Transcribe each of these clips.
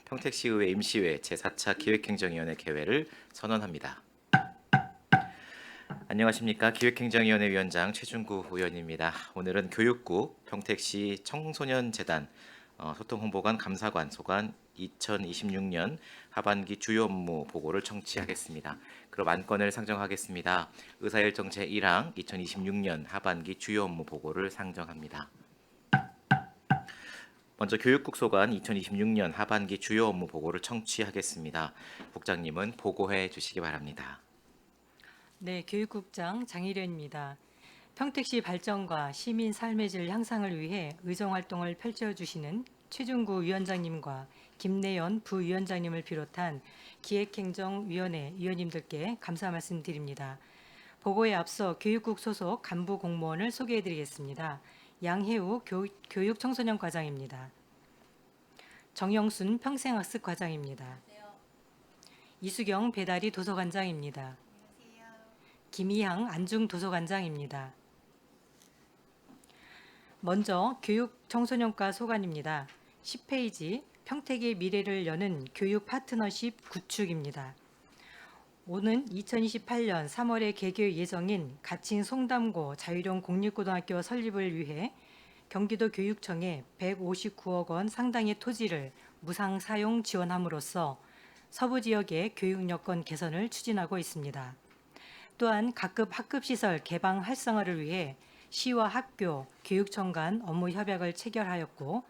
평택시의회 임시회 제4차 기획행정위원회 개회를 선언합니다. 안녕하십니까. 기획행정위원회 위원장 최준구 의원입니다. 오늘은 교육국 평택시 청소년재단 소통홍보관 감사관 소관 2026년 하반기 주요 업무 보고를 청취하겠습니다. 그럼 안건을 상정하겠습니다. 의사일정 제1항 2026년 하반기 주요 업무 보고를 상정합니다. 먼저 교육국 소관 2026년 하반기 주요 업무 보고를 청취하겠습니다. 국장님은 보고해 주시기 바랍니다. 네, 교육국장 장희련입니다. 평택시 발전과 시민 삶의 질 향상을 위해 의정활동을 펼쳐주시는 최준구 위원장님과 김내연 부위원장님을 비롯한 기획행정위원회 위원님들께 감사 말씀드립니다. 보고에 앞서 교육국 소속 간부 공무원을 소개해드리겠습니다. 양혜우 교육청소년 과장입니다. 정영순 평생학습 과장입니다. 이수경 배다리 도서관장입니다. 김희향 안중도서관장입니다. 먼저 교육청소년과 소관입니다. 10페이지 평택의 미래를 여는 교육 파트너십 구축입니다. 오는 2028년 3월에 개교 예정인 가칭 송담고 자유령 공립고등학교 설립을 위해 경기도 교육청에 159억 원 상당의 토지를 무상 사용 지원함으로써 서부 지역의 교육 여건 개선을 추진하고 있습니다. 또한 각급 학급시설 개방 활성화를 위해 시와 학교, 교육청 간 업무 협약을 체결하였고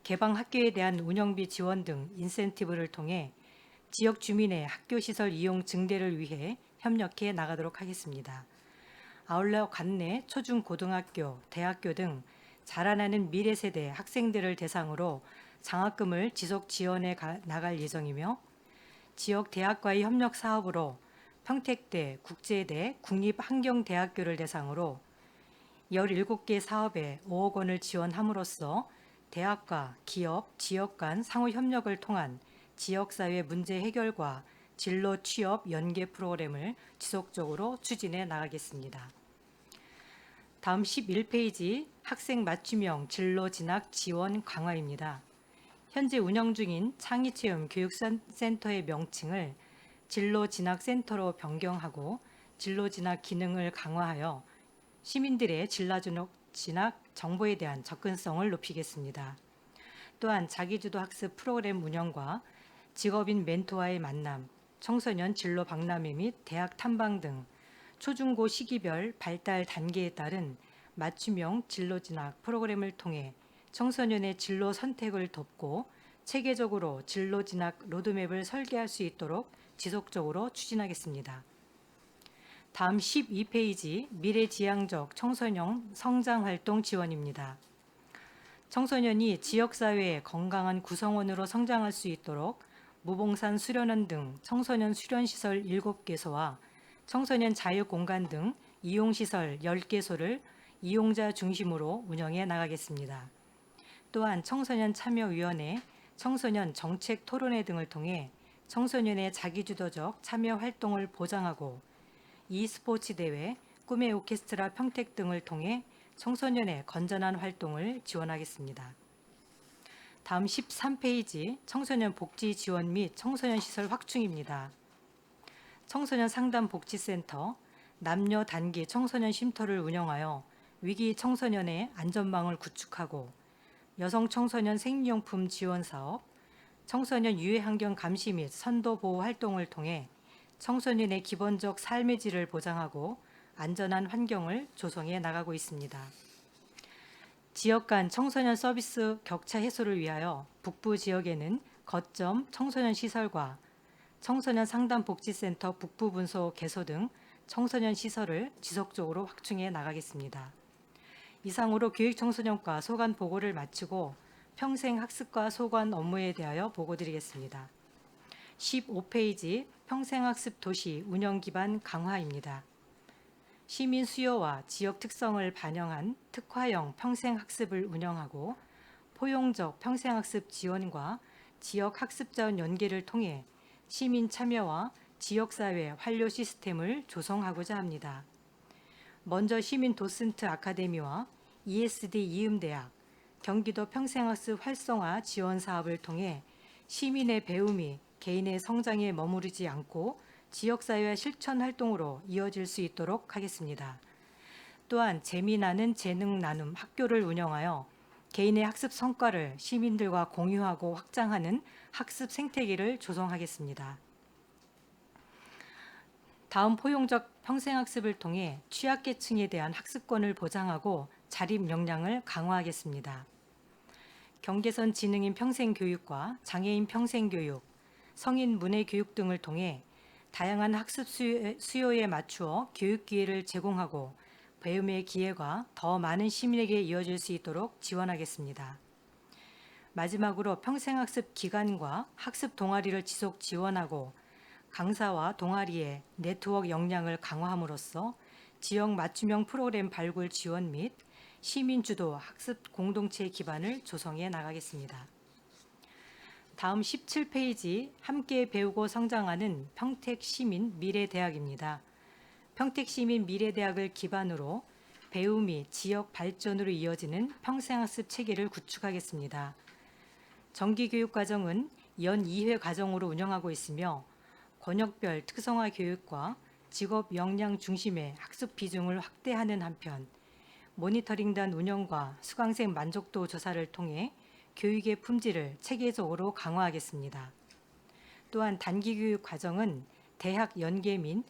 개방 학교에 대한 운영비 지원 등 인센티브를 통해 지역 주민의 학교시설 이용 증대를 위해 협력해 나가도록 하겠습니다. 아울러 관내 초중고등학교, 대학교 등 자라나는 미래 세대 학생들을 대상으로 장학금을 지속 지원해 나갈 예정이며 지역 대학과의 협력 사업으로 평택대, 국제대, 국립환경대학교를 대상으로 17개 사업에 5억 원을 지원함으로써 대학과 기업, 지역 간 상호 협력을 통한 지역사회 문제 해결과 진로 취업 연계 프로그램을 지속적으로 추진해 나가겠습니다. 다음 11페이지 학생 맞춤형 진로 진학 지원 강화입니다. 현재 운영 중인 창의체험 교육센터의 명칭을 진로진학센터로 변경하고 진로진학 기능을 강화하여 시민들의 진학 정보에 대한 접근성을 높이겠습니다. 또한 자기주도 학습 프로그램 운영과 직업인 멘토와의 만남, 청소년 진로 박람회 및 대학 탐방 등 초중고 시기별 발달 단계에 따른 맞춤형 진로 진학 프로그램을 통해 청소년의 진로 선택을 돕고 체계적으로 진로 진학 로드맵을 설계할 수 있도록 지속적으로 추진하겠습니다. 다음 12페이지 미래지향적 청소년 성장활동 지원입니다. 청소년이 지역사회의 건강한 구성원으로 성장할 수 있도록 무봉산 수련원 등 청소년 수련시설 7개소와 청소년 자유공간 등 이용시설 10개소를 이용자 중심으로 운영해 나가겠습니다. 또한 청소년 참여위원회, 청소년 정책 토론회 등을 통해 청소년의 자기주도적 참여 활동을 보장하고 e스포츠 대회, 꿈의 오케스트라 평택 등을 통해 청소년의 건전한 활동을 지원하겠습니다. 다음 13페이지 청소년 복지 지원 및 청소년 시설 확충입니다. 청소년 상담 복지센터, 남녀 단기 청소년 쉼터를 운영하여 위기 청소년의 안전망을 구축하고 여성 청소년 생리용품 지원 사업, 청소년 유해 환경 감시 및 선도 보호 활동을 통해 청소년의 기본적 삶의 질을 보장하고 안전한 환경을 조성해 나가고 있습니다. 지역 간 청소년 서비스 격차 해소를 위하여 북부 지역에는 거점 청소년 시설과 청소년 상담 복지센터 북부 분소 개소 등 청소년 시설을 지속적으로 확충해 나가겠습니다. 이상으로 교육청소년과 소관 보고를 마치고 평생학습과 소관 업무에 대하여 보고드리겠습니다. 15페이지 평생학습 도시 운영 기반 강화입니다. 시민 수요와 지역 특성을 반영한 특화형 평생학습을 운영하고 포용적 평생학습 지원과 지역 학습자원 연계를 통해 시민 참여와 지역사회 활료 시스템을 조성하고자 합니다. 먼저 시민 도슨트 아카데미와 ESD 이음대학, 경기도 평생학습 활성화 지원 사업을 통해 시민의 배움이 개인의 성장에 머무르지 않고 지역사회와 실천 활동으로 이어질 수 있도록 하겠습니다. 또한 재미나는 재능 나눔 학교를 운영하여 개인의 학습 성과를 시민들과 공유하고 확장하는 학습 생태계를 조성하겠습니다. 다음 포용적 평생학습을 통해 취약계층에 대한 학습권을 보장하고 자립 역량을 강화하겠습니다. 경계선 지능인 평생교육과 장애인 평생교육, 성인 문해교육 등을 통해 다양한 학습 수요에 맞추어 교육 기회를 제공하고 배움의 기회가 더 많은 시민에게 이어질 수 있도록 지원하겠습니다. 마지막으로 평생학습 기간과 학습 동아리를 지속 지원하고 강사와 동아리의 네트워크 역량을 강화함으로써 지역 맞춤형 프로그램 발굴 지원 및 시민 주도 학습 공동체 기반을 조성해 나가겠습니다. 다음 17페이지 함께 배우고 성장하는 평택시민 미래대학입니다. 평택시민 미래대학을 기반으로 배움이 지역 발전으로 이어지는 평생학습 체계를 구축하겠습니다. 정기교육과정은 연 2회 과정으로 운영하고 있으며 권역별 특성화 교육과 직업 역량 중심의 학습 비중을 확대하는 한편 모니터링단 운영과 수강생 만족도 조사를 통해 교육의 품질을 체계적으로 강화하겠습니다. 또한 단기교육 과정은 대학 연계 및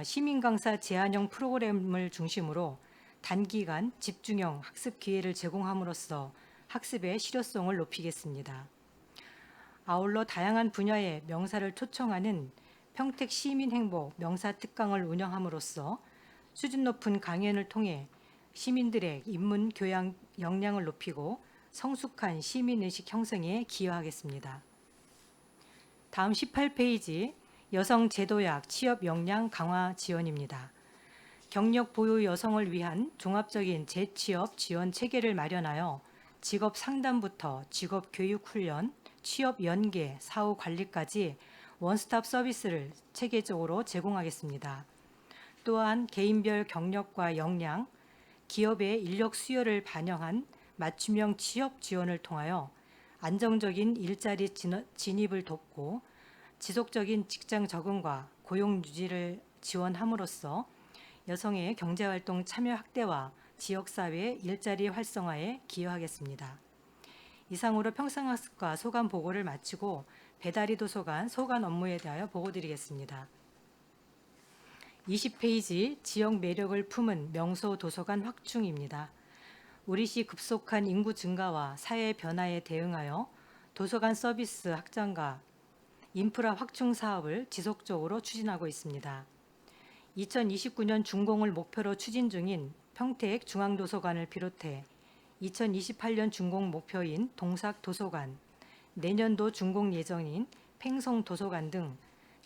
시민 강사 제한형 프로그램을 중심으로 단기간 집중형 학습 기회를 제공함으로써 학습의 실효성을 높이겠습니다. 아울러 다양한 분야의 명사를 초청하는 평택 시민행복 명사특강을 운영함으로써 수준 높은 강연을 통해 시민들의 인문 교양 역량을 높이고 성숙한 시민의식 형성에 기여하겠습니다. 다음 18페이지 여성 제도약 취업 역량 강화 지원입니다. 경력 보유 여성을 위한 종합적인 재취업 지원 체계를 마련하여 직업 상담부터 직업 교육 훈련, 취업 연계, 사후 관리까지 원스톱 서비스를 체계적으로 제공하겠습니다. 또한 개인별 경력과 역량, 기업의 인력 수요를 반영한 맞춤형 취업 지원을 통하여 안정적인 일자리 진입을 돕고 지속적인 직장 적응과 고용 유지를 지원함으로써 여성의 경제활동 참여 확대와 지역사회 일자리 활성화에 기여하겠습니다. 이상으로 평생학습과 소관 보고를 마치고 배다리 도서관 소관 업무에 대하여 보고드리겠습니다. 20페이지 지역 매력을 품은 명소 도서관 확충입니다. 우리시 급속한 인구 증가와 사회 변화에 대응하여 도서관 서비스 확장과 인프라 확충 사업을 지속적으로 추진하고 있습니다. 2029년 준공을 목표로 추진 중인 평택 중앙도서관을 비롯해 2028년 준공 목표인 동삭도서관, 내년도 준공 예정인 팽성도서관 등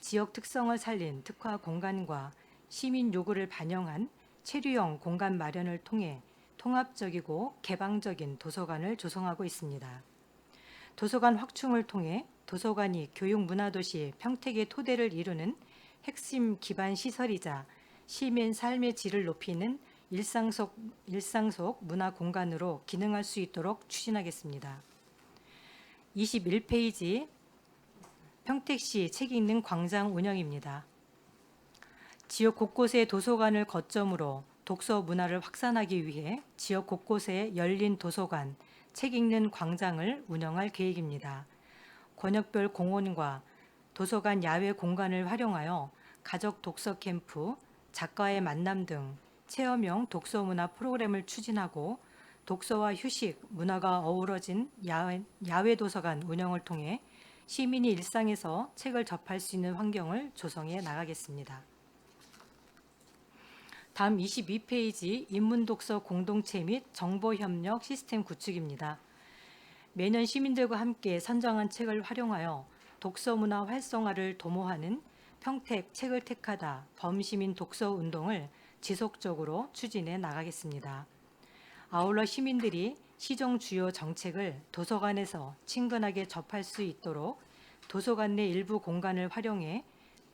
지역 특성을 살린 특화 공간과 시민 요구를 반영한 체류형 공간 마련을 통해 통합적이고 개방적인 도서관을 조성하고 있습니다. 도서관 확충을 통해 도서관이 교육문화도시 평택의 토대를 이루는 핵심 기반 시설이자 시민 삶의 질을 높이는 일상 속 문화 공간으로 기능할 수 있도록 추진하겠습니다. 21페이지 평택시 책 읽는 광장 운영입니다. 지역 곳곳의 도서관을 거점으로 독서 문화를 확산하기 위해 지역 곳곳에 열린 도서관, 책 읽는 광장을 운영할 계획입니다. 권역별 공원과 도서관 야외 공간을 활용하여 가족 독서 캠프, 작가의 만남 등 체험형 독서 문화 프로그램을 추진하고 독서와 휴식, 문화가 어우러진 야외 도서관 운영을 통해 시민이 일상에서 책을 접할 수 있는 환경을 조성해 나가겠습니다. 다음 22페이지 인문독서 공동체 및 정보협력 시스템 구축입니다. 매년 시민들과 함께 선정한 책을 활용하여 독서 문화 활성화를 도모하는 평택 책을 택하다 범시민 독서 운동을 지속적으로 추진해 나가겠습니다. 아울러 시민들이 시정 주요 정책을 도서관에서 친근하게 접할 수 있도록 도서관 내 일부 공간을 활용해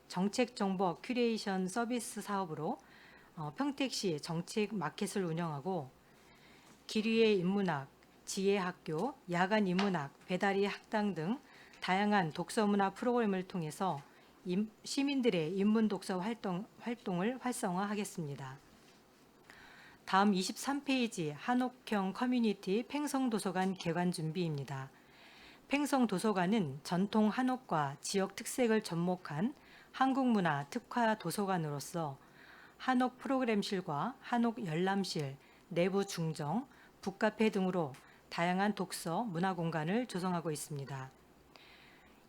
정책 정보 큐레이션 서비스 사업으로 평택시 정책 마켓을 운영하고 길 위의 인문학, 지혜학교, 야간 인문학, 배다리 학당 등 다양한 독서 문화 프로그램을 통해서 시민들의 인문 독서 활동을 활성화하겠습니다. 다음 23페이지 한옥형 커뮤니티 팽성도서관 개관 준비입니다. 팽성도서관은 전통 한옥과 지역 특색을 접목한 한국문화 특화 도서관으로서 한옥 프로그램실과 한옥 열람실, 내부 중정, 북카페 등으로 다양한 독서 문화 공간을 조성하고 있습니다.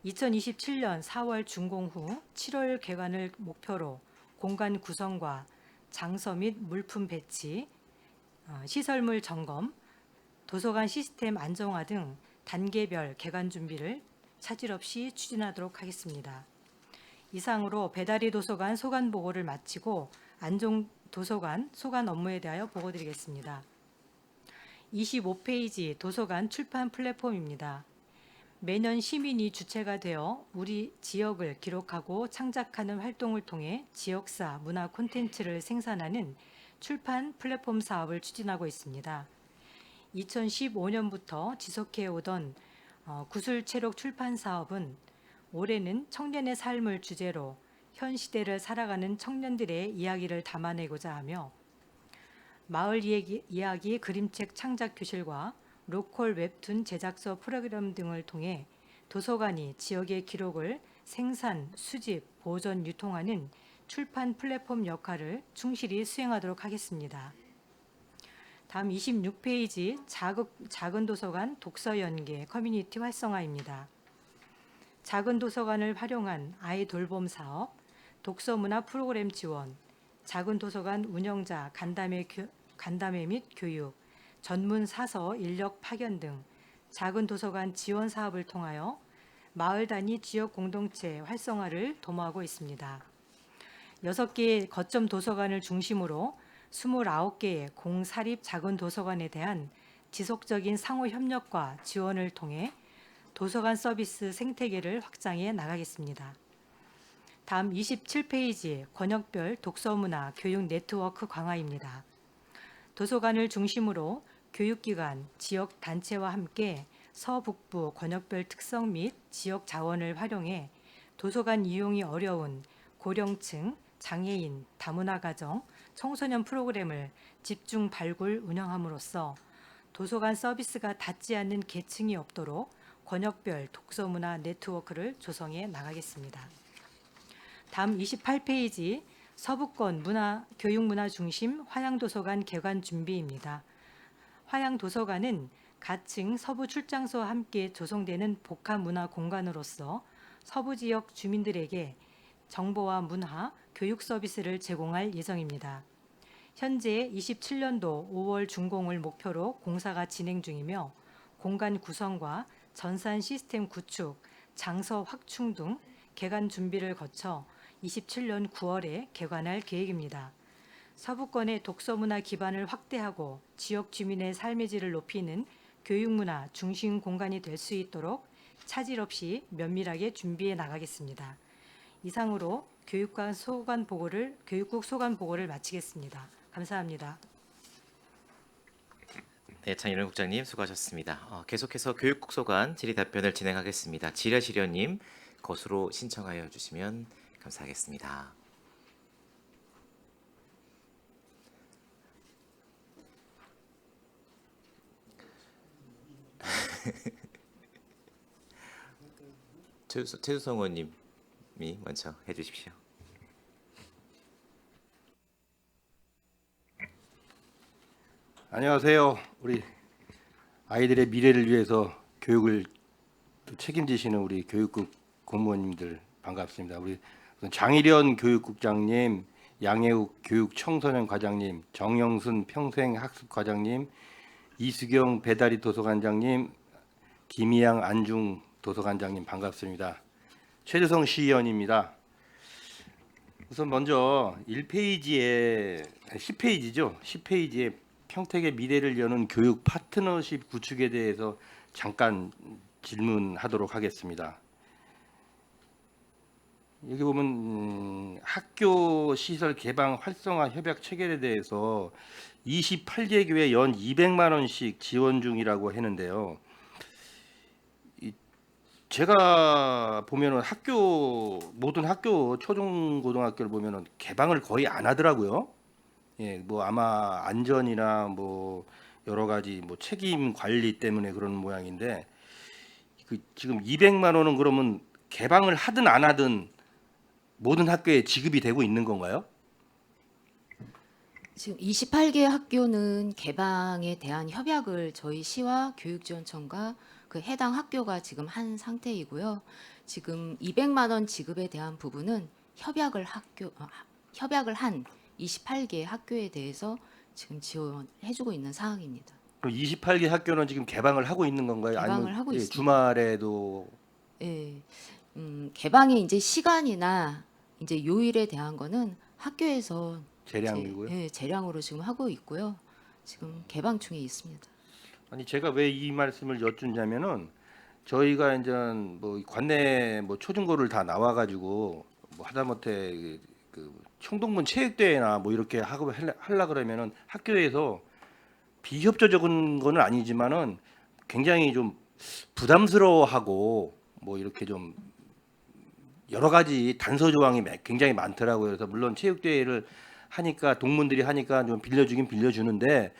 2027년 4월 준공 후 7월 개관을 목표로 공간 구성과 장서 및 물품 배치, 시설물 점검, 도서관 시스템 안정화 등 단계별 개관 준비를 차질 없이 추진하도록 하겠습니다. 이상으로 배다리 도서관 소관 보고를 마치고 안종 도서관 소관 업무에 대하여 보고드리겠습니다. 25페이지 도서관 출판 플랫폼입니다. 매년 시민이 주체가 되어 우리 지역을 기록하고 창작하는 활동을 통해 지역사 문화 콘텐츠를 생산하는 출판 플랫폼 사업을 추진하고 있습니다. 2015년부터 지속해 오던 구술체록 출판 사업은 올해는 청년의 삶을 주제로 현 시대를 살아가는 청년들의 이야기를 담아내고자 하며 마을 이야기 그림책 창작 교실과 로컬 웹툰 제작서 프로그램 등을 통해 도서관이 지역의 기록을 생산, 수집, 보존, 유통하는 출판 플랫폼 역할을 충실히 수행하도록 하겠습니다. 다음 26페이지 작은 도서관 독서 연계 커뮤니티 활성화입니다. 작은 도서관을 활용한 아이 돌봄 사업, 독서 문화 프로그램 지원, 작은 도서관 운영자 간담회 및 교육, 전문 사서 인력 파견 등 작은 도서관 지원 사업을 통하여 마을 단위 지역 공동체 활성화를 도모하고 있습니다. 6개의 거점 도서관을 중심으로 29개의 공사립 작은 도서관에 대한 지속적인 상호 협력과 지원을 통해 도서관 서비스 생태계를 확장해 나가겠습니다. 다음 27페이지 권역별 독서문화 교육 네트워크 강화입니다. 도서관을 중심으로 교육기관, 지역 단체와 함께 서북부 권역별 특성 및 지역 자원을 활용해 도서관 이용이 어려운 고령층, 장애인, 다문화 가정, 청소년 프로그램을 집중 발굴 운영함으로써 도서관 서비스가 닿지 않는 계층이 없도록 권역별 독서문화 네트워크를 조성해 나가겠습니다. 다음 28페이지 서부권 교육문화 중심 화양도서관 개관 준비입니다. 화양도서관은 가층 서부 출장소와 함께 조성되는 복합문화 공간으로서 서부 지역 주민들에게 정보와 문화, 교육 서비스를 제공할 예정입니다. 현재 27년도 5월 준공을 목표로 공사가 진행 중이며 공간 구성과 전산 시스템 구축, 장서 확충 등 개관 준비를 거쳐 27년 9월에 개관할 계획입니다. 서부권의 독서문화 기반을 확대하고 지역 주민의 삶의 질을 높이는 교육문화 중심 공간이 될 수 있도록 차질 없이 면밀하게 준비해 나가겠습니다. 이상으로 교육국 소관 보고를 마치겠습니다. 감사합니다. 네, 장윤호 국장님 수고하셨습니다. 계속해서 교육국 소관 질의 답변을 진행하겠습니다. 지려시려님 거수로 신청하여 주시면 감사하겠습니다. 최수성 의원님이 먼저 해주십시오. 안녕하세요. 우리 아이들의 미래를 위해서 교육을 또 책임지시는 우리 교육국 공무원님들 반갑습니다. 우리 장일현 교육국장님, 양혜욱 교육청소년 과장님, 정영순 평생학습과장님, 이수경 배다리 도서관장님, 김희양 안중 도서관장님 반갑습니다. 최주성 시의원입니다. 우선 먼저 1페이지에 10페이지죠. 10페이지에 평택의 미래를 여는 교육 파트너십 구축에 대해서 잠깐 질문하도록 하겠습니다. 여기 보면 학교 시설 개방 활성화 협약 체결에 대해서 28개 교회 연 200만 원씩 지원 중이라고 했는데요. 제가 보면은 모든 학교 초중고등학교를 보면은 개방을 거의 안 하더라고요. 예, 뭐 아마 안전이나 뭐 여러 가지 뭐 책임 관리 때문에 그런 모양인데 그 지금 200만 원은 그러면 개방을 하든 안 하든 모든 학교에 지급이 되고 있는 건가요? 지금 28개 학교는 개방에 대한 협약을 저희 시와 교육지원청과 그 해당 학교가 지금 한 상태이고요. 지금 200만 원 지급에 대한 부분은 협약을 한 28개 학교에 대해서 지금 지원해주고 있는 상황입니다. 그럼 28개 학교는 지금 개방을 하고 있는 건가요? 개방을 아니면 하고 예, 있습니다. 주말에도 예, 개방의 이제 시간이나 이제 요일에 대한 거는 학교에서 재량이고요? 예, 재량으로 지금 하고 있고요. 지금 개방 중에 있습니다. 아니 제가 왜 이 말씀을 여쭙냐면은 저희가 이제 뭐 관내 뭐 초중고를 다 나와가지고 뭐 하다못해 그 청동문 체육대회나 뭐 이렇게 하고 하려 그러면은 학교에서 비협조적인 거는 아니지만은 굉장히 좀 부담스러워하고 뭐 이렇게 좀 여러 가지 단서 조항이 굉장히 많더라고요. 그래서 물론 체육대회를 하니까 동문들이 하니까 좀 빌려주긴 빌려주는데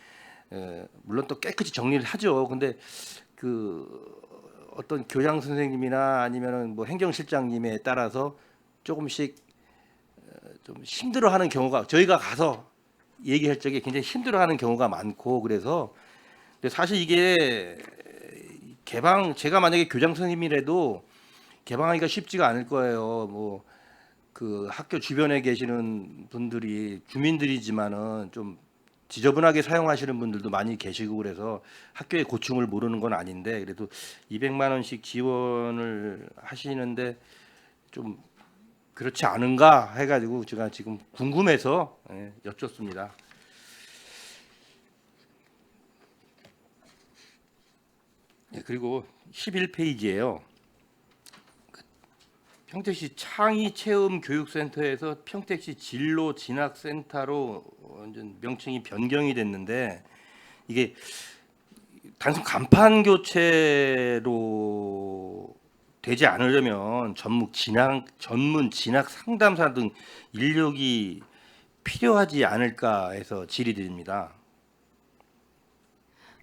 물론 또 깨끗이 정리를 하죠. 근데 그 어떤 교장 선생님이나 아니면은 뭐 행정실장님에 따라서 조금씩 좀 힘들어하는 경우가 저희가 가서 얘기할 적에 굉장히 힘들어하는 경우가 많고 그래서 근데 사실 이게 제가 만약에 교장 선생님이라도 개방하기가 쉽지가 않을 거예요. 뭐 그 학교 주변에 계시는 분들이 주민들이지만은 좀 지저분하게 사용하시는 분들도 많이 계시고 그래서 학교의 고충을 모르는 건 아닌데 그래도 200만 원씩 지원을 하시는데 좀 그렇지 않은가 해가지고 제가 지금 궁금해서 여쭙습니다. 그리고 11페이지에요. 평택시 창의체험교육센터에서 평택시 진로진학센터로 완전 명칭이 변경이 됐는데 이게 단순 간판 교체로 되지 않으려면 전문 진학 상담사 등 인력이 필요하지 않을까 해서 질의드립니다.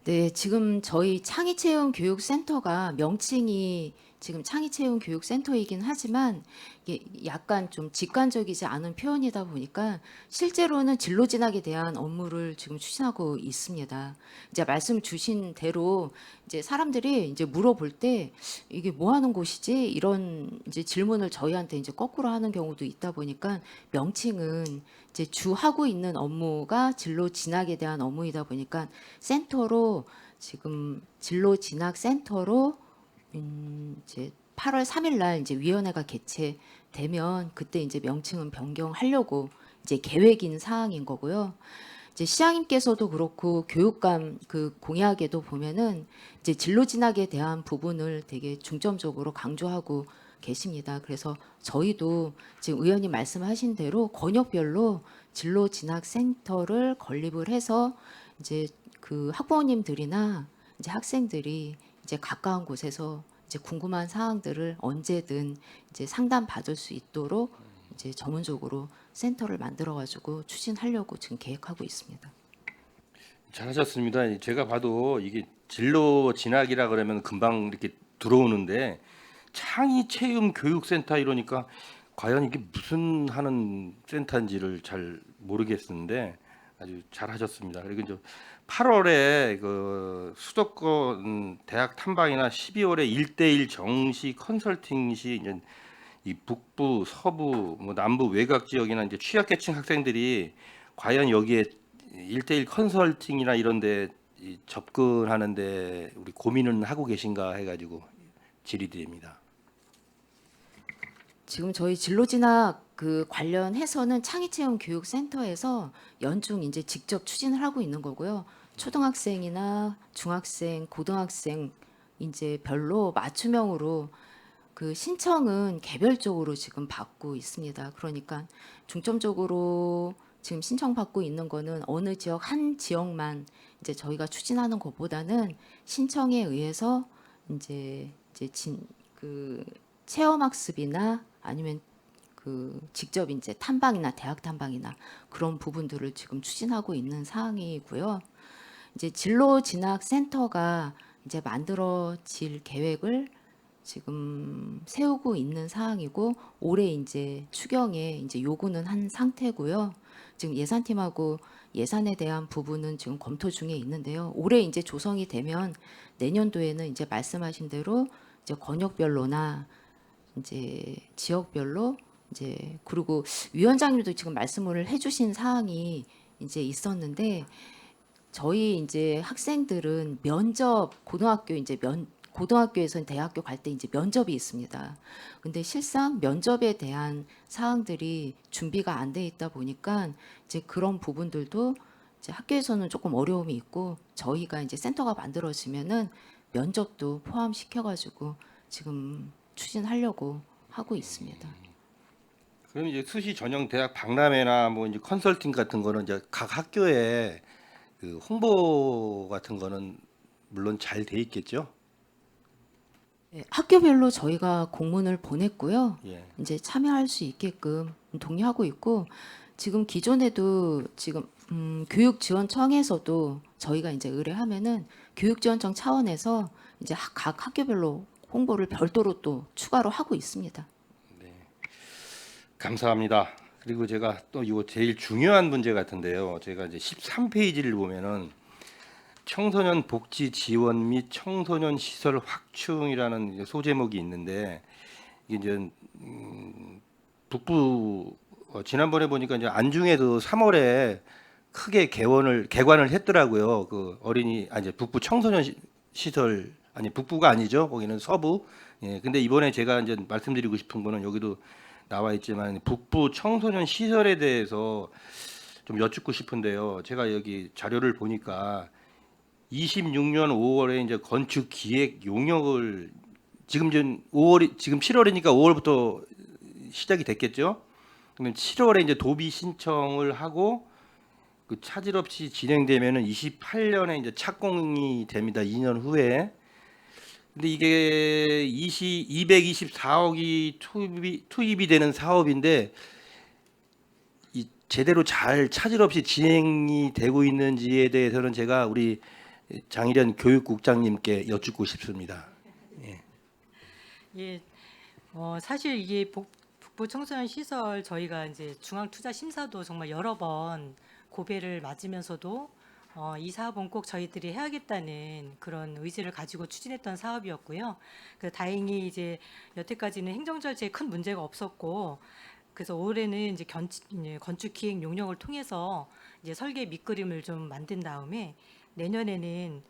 네, 지금 저희 창의체험교육센터가 명칭이 지금 창의체험교육센터이긴 하지만 이게 약간 좀 직관적이지 않은 표현이다 보니까 실제로는 진로진학에 대한 업무를 지금 추진하고 있습니다. 이제 말씀 주신 대로 이제 사람들이 이제 물어볼 때 이게 뭐 하는 곳이지? 이런 이제 질문을 저희한테 이제 거꾸로 하는 경우도 있다 보니까 명칭은 이제 주 하고 있는 업무가 진로 진학에 대한 업무이다 보니까 센터로 지금 진로 진학 센터로 이제 8월 3일 날 이제 위원회가 개최되면 그때 이제 명칭은 변경하려고 이제 계획인 사항인 거고요. 이제 시장님께서도 그렇고 교육감 그 공약에도 보면은 이제 진로 진학에 대한 부분을 되게 중점적으로 강조하고 계십니다. 그래서 저희도 지금 의원님 말씀하신 대로 권역별로 진로 진학 센터를 건립을 해서 이제 그 학부모님들이나 이제 학생들이 이제 가까운 곳에서 이제 궁금한 사항들을 언제든 이제 상담 받을 수 있도록 이제 전문적으로 센터를 만들어 가지고 추진하려고 지금 계획하고 있습니다. 잘하셨습니다. 제가 봐도 이게 진로 진학이라 그러면 금방 이렇게 들어오는데 창의체험교육센터 이러니까 과연 이게 무슨 하는 센터인지를 잘 모르겠는데 아주 잘하셨습니다. 그리고 이제 8월에 그 수도권 대학 탐방이나 12월에 1대1 정시 컨설팅 시 이제 이 북부, 서부, 뭐 남부 외곽 지역이나 이제 취약계층 학생들이 과연 여기에 1대1 컨설팅이나 이런데 접근하는데 우리 고민은 하고 계신가 해가지고 질의드립니다. 지금 저희 진로진학 그 관련해서는 창의체험교육센터에서 연중 이제 직접 추진을 하고 있는 거고요. 초등학생이나 중학생, 고등학생 이제 별로 맞춤형으로 그 신청은 개별적으로 지금 받고 있습니다. 그러니까 중점적으로 지금 신청받고 있는 거는 어느 지역 한 지역만 이제 저희가 추진하는 것보다는 신청에 의해서 이제 그 체험학습이나 아니면 그 직접 이제 탐방이나 대학 탐방이나 그런 부분들을 지금 추진하고 있는 사항이고요. 이제 진로 진학 센터가 이제 만들어질 계획을 지금 세우고 있는 사항이고 올해 이제 추경에 이제 요구는 한 상태고요. 지금 예산팀하고 예산에 대한 부분은 지금 검토 중에 있는데요. 올해 이제 조성이 되면 내년도에는 이제 말씀하신 대로 이제 권역별로나 이제 지역별로 이제 그리고 위원장님도 지금 말씀을 해주신 사항이 이제 있었는데 저희 이제 학생들은 면접 고등학교 이제 고등학교에서는 대학교 갈 때 이제 면접이 있습니다. 근데 실상 면접에 대한 사항들이 준비가 안 돼 있다 보니까 이제 그런 부분들도 이제 학교에서는 조금 어려움이 있고 저희가 이제 센터가 만들어지면은 면접도 포함시켜 가지고 지금 추진하려고 하고 있습니다. 그럼 이제 수시 전형 대학 박람회나 뭐 이제 컨설팅 같은 거는 이제 각 학교에 그 홍보 같은 거는 물론 잘 돼 있겠죠? 네, 학교별로 저희가 공문을 보냈고요. 예. 이제 참여할 수 있게끔 독려하고 있고 지금 기존에도 지금 교육지원청에서도 저희가 이제 의뢰하면은 교육지원청 차원에서 이제 각 학교별로 홍보를 별도로 또 추가로 하고 있습니다. 감사합니다. 그리고 제가 또 이거 제일 중요한 문제 같은데요. 제가 이제 13페이지를 보면은 청소년 복지 지원 및 청소년 시설 확충이라는 이제 소제목이 있는데 이게 이제 북부 지난번에 보니까 이제 안중에도 3월에 크게 개관을 했더라고요. 그 어린이 이제 북부 청소년 시설 아니 북부가 아니죠. 거기는 서부. 예. 근데 이번에 제가 이제 말씀드리고 싶은 거는 여기도 나와 있지만 북부 청소년 시설에 대해서 좀 여쭙고 싶은데요. 제가 여기 자료를 보니까 26년 5월에 이제 건축 기획 용역을 지금 7월이니까 5월부터 시작이 됐겠죠. 그러면 7월에 이제 도비 신청을 하고 그 차질 없이 진행되면은 28년에 이제 착공이 됩니다. 2년 후에. 근데 이게 224억이 투입이 되는 사업인데 이 제대로 잘 차질 없이 진행이 되고 있는지에 대해서는 제가 우리 장일현 교육국장님께 여쭙고 싶습니다. 예, 사실 이게 북부 청소년 시설 저희가 이제 중앙투자심사도 정말 여러 번 고배를 맞으면서도 이 사업은 꼭 저희들이 해야겠다는 그런 의지를 가지고 추진했던 사업이었고요. 그 다행히 이제 여태까지는 행정 절차에 큰 문제가 없었고, 그래서 올해는 이제 건축 기획 용역을 통해서 이제 설계 밑그림을 좀 만든 다음에 내년에는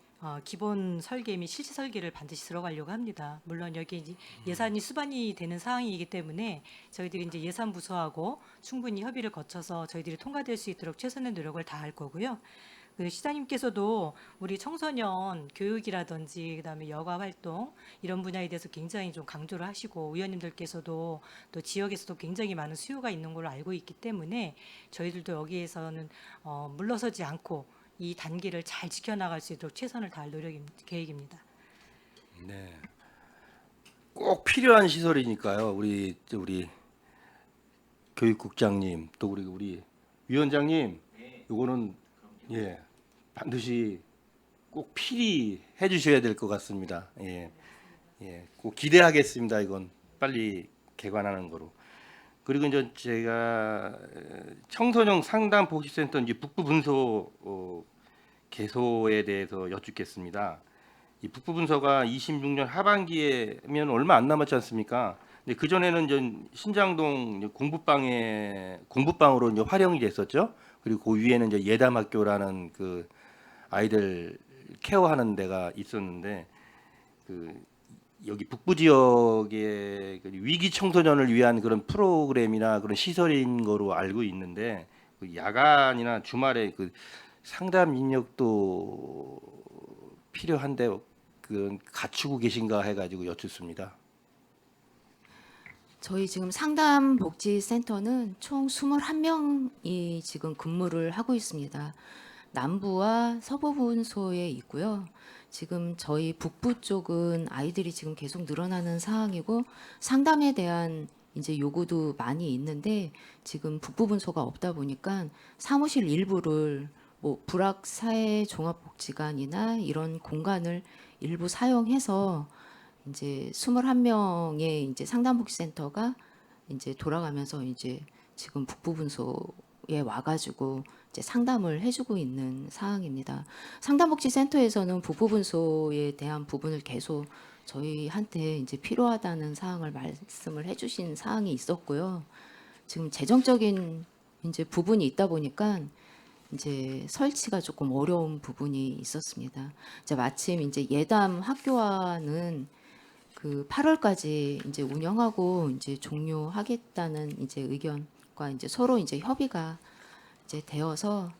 기본 설계 및 실시 설계를 반드시 들어가려고 합니다. 물론 여기 이제 예산이 수반이 되는 상황이기 때문에 저희들이 이제 예산 부서하고 충분히 협의를 거쳐서 저희들이 통과될 수 있도록 최선의 노력을 다할 거고요. 그 시장님께서도 우리 청소년 교육이라든지 그다음에 여가 활동 이런 분야에 대해서 굉장히 좀 강조를 하시고 의원님들께서도 또 지역에서도 굉장히 많은 수요가 있는 걸로 알고 있기 때문에 저희들도 여기에서는 물러서지 않고 이 단계를 잘 지켜나갈 수 있도록 최선을 다할 계획입니다. 네. 꼭 필요한 시설이니까요. 우리 교육국장님 또 우리 위원장님 요거는 예. 반드시 꼭 필히 해 주셔야 될 것 같습니다. 예. 예. 꼭 기대하겠습니다. 이건 빨리 개관하는 거로. 그리고 이제 제가 청소년 상담 복지센터 이제 북부 분소 개소에 대해서 여쭙겠습니다. 이 북부 분소가 26년 하반기에면 얼마 안 남았지 않습니까? 근데 그 전에는 이제 신장동 공부방으로 이제 활용이 됐었죠. 그리고 그 위에는 이제 예담학교라는 그 아이들 케어하는 데가 있었는데 그 여기 북부 지역의 그 위기 청소년을 위한 그런 프로그램이나 그런 시설인 거로 알고 있는데 그 야간이나 주말에 그 상담 인력도 필요한데 그 갖추고 계신가 해가지고 여쭙습니다. 저희 지금 상담복지센터는 총 21명이 지금 근무를 하고 있습니다. 남부와 서부 분소에 있고요. 지금 저희 북부 쪽은 아이들이 지금 계속 늘어나는 상황이고 상담에 대한 이제 요구도 많이 있는데 지금 북부 분소가 없다 보니까 사무실 일부를 뭐 불학 사회 종합복지관이나 이런 공간을 일부 사용해서 이제 21명의 이제 상담복지센터가 이제 돌아가면서 이제 지금 북부 분소에 와가지고 이제 상담을 해주고 있는 상황입니다. 상담복지센터에서는 북부 분소에 대한 부분을 계속 저희한테 이제 필요하다는 사항을 말씀을 해주신 사항이 있었고요. 지금 재정적인 이제 부분이 있다 보니까 이제 설치가 조금 어려운 부분이 있었습니다. 이제 마침 이제 예담 학교와는 그 8월까지 이제 운영하고 이제 종료하겠다는 이제 의견과 이제 서로 이제 협의가 이제 되어서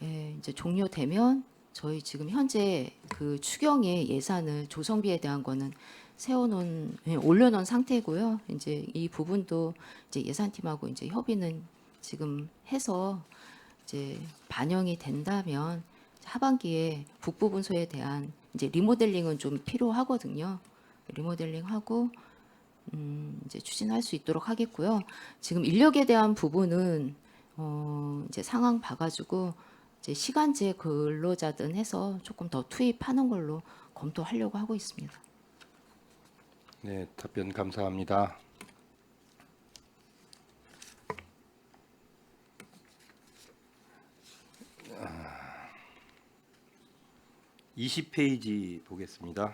예, 이제 종료되면 저희 지금 현재 그 추경의 예산을 조성비에 대한 거는 세워놓은 올려놓은 상태고요. 이제 이 부분도 이제 예산팀하고 이제 협의는 지금 해서 이제 반영이 된다면 하반기에 북부 분소에 대한 이제 리모델링은 좀 필요하거든요. 리모델링하고 이제 추진할 수 있도록 하겠고요. 지금 인력에 대한 부분은 이제 상황 봐가지고 이제 시간제 근로자든 해서 조금 더 투입하는 걸로 검토하려고 하고 있습니다. 네, 답변 감사합니다. 20페이지 보겠습니다.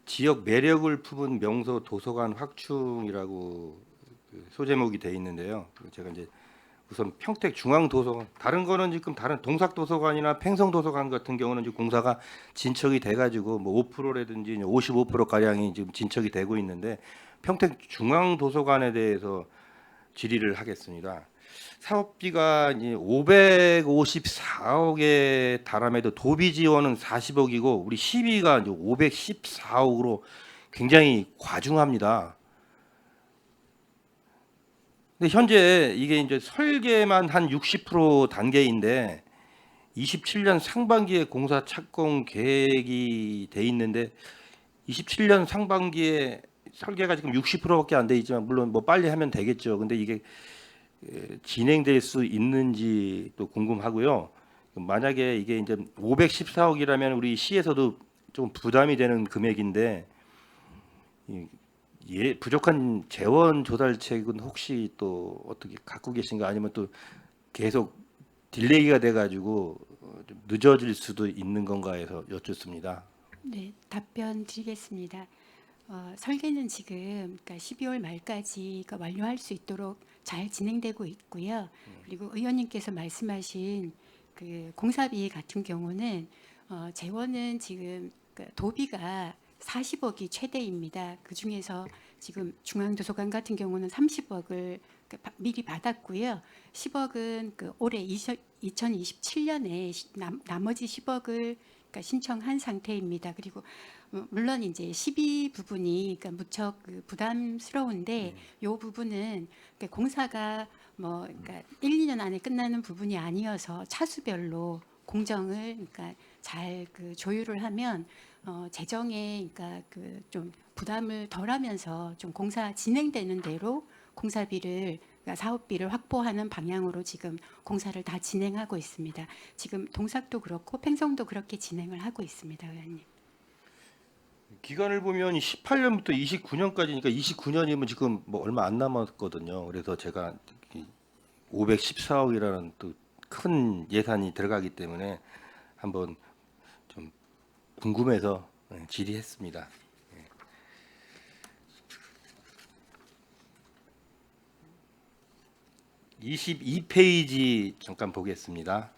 지역 매력을 품은 명소 도서관 확충이라고 그 소제목이 돼 있는데요. 제가 이제 우선 평택 중앙도서관, 다른 거는 지금 다른 동삭도서관이나 팽성도서관 같은 경우는 이제 공사가 진척이 돼가지고 뭐 5%라든지 55% 가량이 지금 진척이 되고 있는데 평택 중앙도서관에 대해서 질의를 하겠습니다. 사업비가 이제 554억에 달함에도 도비 지원은 40억이고 우리 시비가 이제 514억으로 굉장히 과중합니다. 근데 현재 이게 이제 설계만 한 60% 단계인데 27년 상반기에 공사 착공 계획이 돼 있는데 27년 상반기에 설계가 지금 60%밖에 안 돼 있지만 물론 뭐 빨리 하면 되겠죠. 근데 이게 진행될 수 있는지 또 궁금하고요. 만약에 이게 이제 514억이라면 우리 시에서도 좀 부담이 되는 금액인데 부족한 재원 조달책은 혹시 또 어떻게 갖고 계신가 아니면 또 계속 딜레이가 돼가지고 좀 늦어질 수도 있는 건가 해서 여쭙습니다. 네, 답변 드리겠습니다. 설계는 지금 그러니까 12월 말까지 완료할 수 있도록 잘 진행되고 있고요. 그리고 의원님께서 말씀하신 그 공사비 같은 경우는 재원은 지금 도비가 40억이 최대입니다. 그 중에서 지금 중앙도서관 같은 경우는 30억을 미리 받았고요. 10억은 올해 2027년에 나머지 10억을 신청한 상태입니다. 그리고 물론 이제 시비 부분이 무척 부담스러운데 이 부분은 공사가 뭐 1, 2년 안에 끝나는 부분이 아니어서 차수별로 공정을 잘 조율을 하면 재정에 좀 부담을 덜하면서 좀 공사 진행되는 대로 공사비를 사업비를 확보하는 방향으로 지금 공사를 다 진행하고 있습니다. 지금 동삭도 그렇고 팽성도 그렇게 진행을 하고 있습니다, 의원님. 기간을 보면 18년부터 29년까지니까 29년이면 지금 뭐 얼마 안 남았거든요. 그래서 제가 514억이라는 또 큰 예산이 들어가기 때문에 한번 좀 궁금해서 질의했습니다. 22페이지 잠깐 보겠습니다.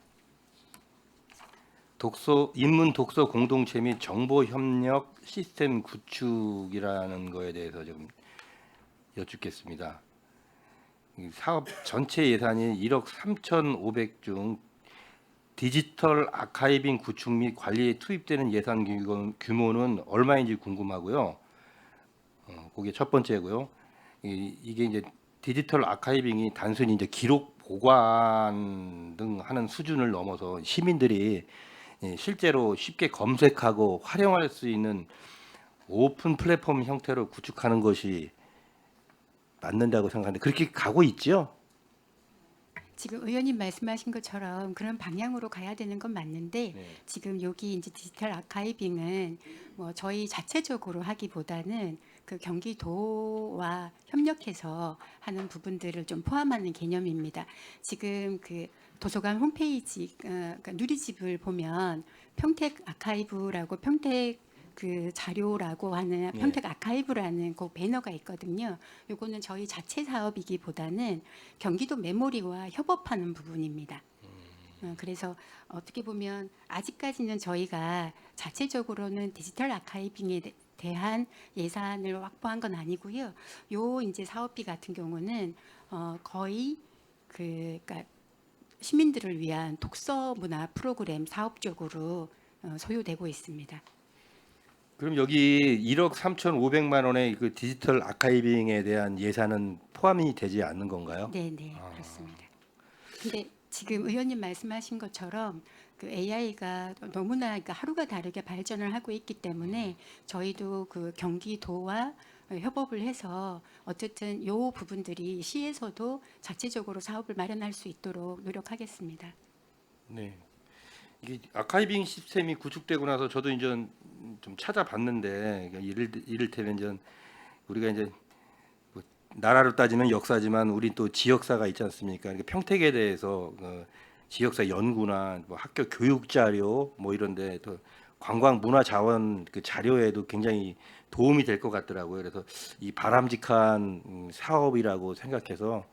인문 독서 공동체 및 정보 협력 시스템 구축이라는 거에 대해서 좀 여쭙겠습니다. 이 사업 전체 예산이 1억 3,500 중 디지털 아카이빙 구축 및 관리에 투입되는 예산 규모는 얼마인지 궁금하고요. 그게 첫 번째고요. 이게 이제 디지털 아카이빙이 단순히 이제 기록 보관 등 하는 수준을 넘어서 시민들이 실제로 쉽게 검색하고 활용할 수 있는 오픈 플랫폼 형태로 구축하는 것이 맞는다고 생각하는데 그렇게 가고 있죠? 지금 의원님 말씀하신 것처럼 그런 방향으로 가야 되는 건 맞는데 네. 지금 여기 이제 디지털 아카이빙은 뭐 저희 자체적으로 하기보다는 그 경기도와 협력해서 하는 부분들을 좀 포함하는 개념입니다. 지금 그 도서관 홈페이지 그러니까 누리집을 보면 평택 아카이브라고 평택 그 자료라고 하는 네. 평택 아카이브라는 그 배너가 있거든요. 요거는 저희 자체 사업이기보다는 경기도 메모리와 협업하는 부분입니다. 그래서 어떻게 보면 아직까지는 저희가 자체적으로는 디지털 아카이빙에 대한 예산을 확보한 건 아니고요. 요 이제 사업비 같은 경우는 거의 그러니까 시민들을 위한 독서 문화 프로그램 사업 쪽으로 소요되고 있습니다. 그럼 여기 1억 3,500만 원의 그 디지털 아카이빙에 대한 예산은 포함이 되지 않는 건가요? 네, 그렇습니다. 근데 지금 의원님 말씀하신 것처럼 그 AI가 너무나 그러니까 하루가 다르게 발전을 하고 있기 때문에 저희도 그 경기도와 협업을 해서 어쨌든 요 부분들이 시에서도 자체적으로 사업을 마련할 수 있도록 노력하겠습니다. 네. 이게 아카이빙 시스템이 구축되고 나서 저도 이제 좀 찾아봤는데 이를테면 이제 우리가 이제 뭐 나라로 따지면 역사지만 우리 또 지역사가 있지 않습니까? 그러니까 평택에 대해서 지역사 연구나 뭐 학교 교육 자료 뭐 이런데 또 관광 문화 자원 그 자료에도 굉장히 도움이 될 것 같더라고요. 그래서 이 바람직한 사업이라고 생각해서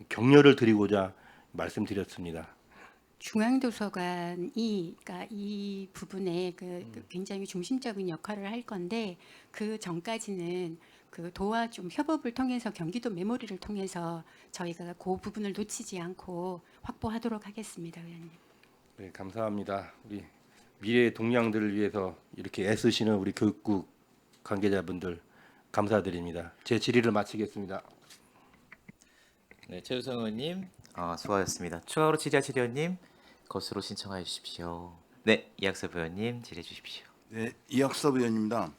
격려를 드리고자 말씀드렸습니다. 중앙도서관이 그러니까 이 부분에 그 굉장히 중심적인 역할을 할 건데 그 전까지는 그 도와 좀 협업을 통해서 경기도 메모리를 통해서 저희가 그 부분을 놓치지 않고 확보하도록 하겠습니다, 의원님. 네, 감사합니다. 우리 미래의 동량들을 위해서 이렇게 애쓰시는 우리 교육국 관계자분들 감사드립니다. 제 질의를 마치겠습니다. 네, 최우성 의원님 수고하셨습니다. 추가로 질의하실 의원님 것으로 신청하여 주십시오. 네, 이학섭 의원님 질의해 주십시오. 네, 이학섭 의원입니다.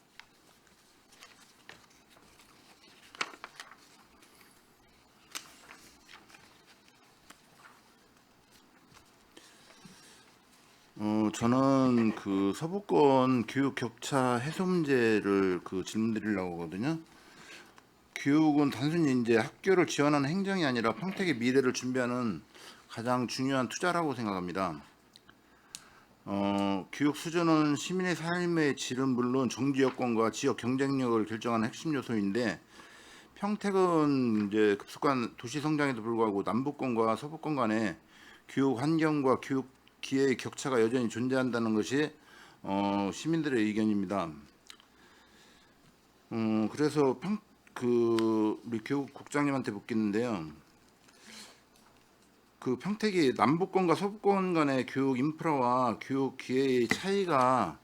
저는 그 서부권 교육 격차 해소 문제를 그 질문드리려고 하거든요. 교육은 단순히 이제 학교를 지원하는 행정이 아니라 평택의 미래를 준비하는 가장 중요한 투자라고 생각합니다. 교육 수준은 시민의 삶의 질은 물론 정지 여건과 지역 경쟁력을 결정하는 핵심 요소인데 평택은 이제 급속한 도시 성장에도 불구하고 남부권과 서부권 간의 교육 환경과 교육 기회의 격차가 여전히 존재한다는 것이 시민들의 의견입니다. 그래서 우리 교육국장님한테 묻겠는데요. 그 평택이 남부권과 서부권 간의 교육 인프라와 교육 기회의 차이가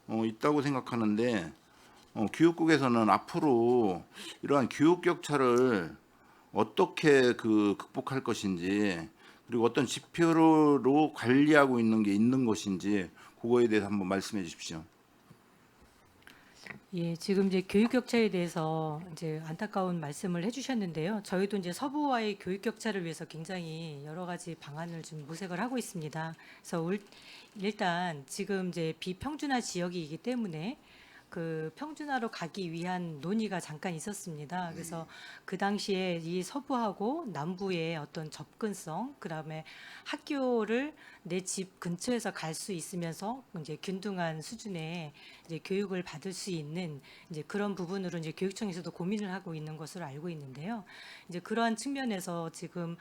있다고 생각하는데 교육국에서는 앞으로 이러한 교육 격차를 어떻게 그 극복할 것인지 그리고 어떤 지표로 관리하고 있는 게 있는 것인지 그거에 대해서 한번 말씀해 주십시오. 예, 지금 이제 교육 격차에 대해서 이제 안타까운 말씀을 해주셨는데요. 저희도 이제 서부와의 교육 격차를 위해서 굉장히 여러 가지 방안을 좀 모색을 하고 있습니다. 그래서 일단 지금 이제 비평준화 지역이기 때문에 그 평준화로 가기 위한 논의가 잠깐 있었습니다. 그래서 그 당시에 이 서부하고 남부의 어떤 접근성, 그다음에 학교를 내 집 근처에서 갈 수 있으면서 이제 균등한 수준의 이제 교육을 받을 수 있는 이제 그런 부분으로 이제 교육청에서도 고민을 하고 있는 것으로 알고 있는데요. 이제 그러한 측면에서 지금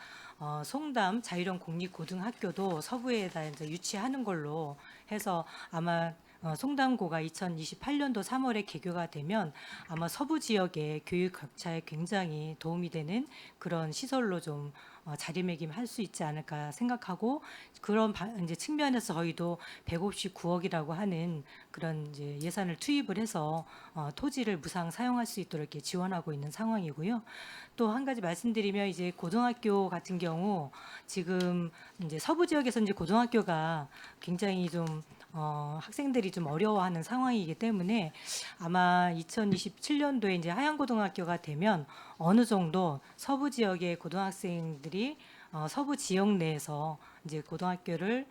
송담 자유령 공립고등학교도 서부에다 이제 유치하는 걸로 해서 아마 송담고가 2028년도 3월에 개교가 되면 아마 서부 지역의 교육 격차에 굉장히 도움이 되는 그런 시설로 좀 자리매김할 수 있지 않을까 생각하고 그런 이제 측면에서 저희도 159억이라고 하는 그런 이제 예산을 투입을 해서 토지를 무상 사용할 수 있도록 이렇게 지원하고 있는 상황이고요. 또 한 가지 말씀드리면 이제 고등학교 같은 경우 지금 이제 서부 지역에서 이제 고등학교가 굉장히 좀 학생들이 좀 어려워하는 상황이기 때문에 아마 2027년도에 이제 하양고등학교가 되면 어느 정도 서부 지역의 고등학생들이 서부 지역 내에서 이제 고등학교를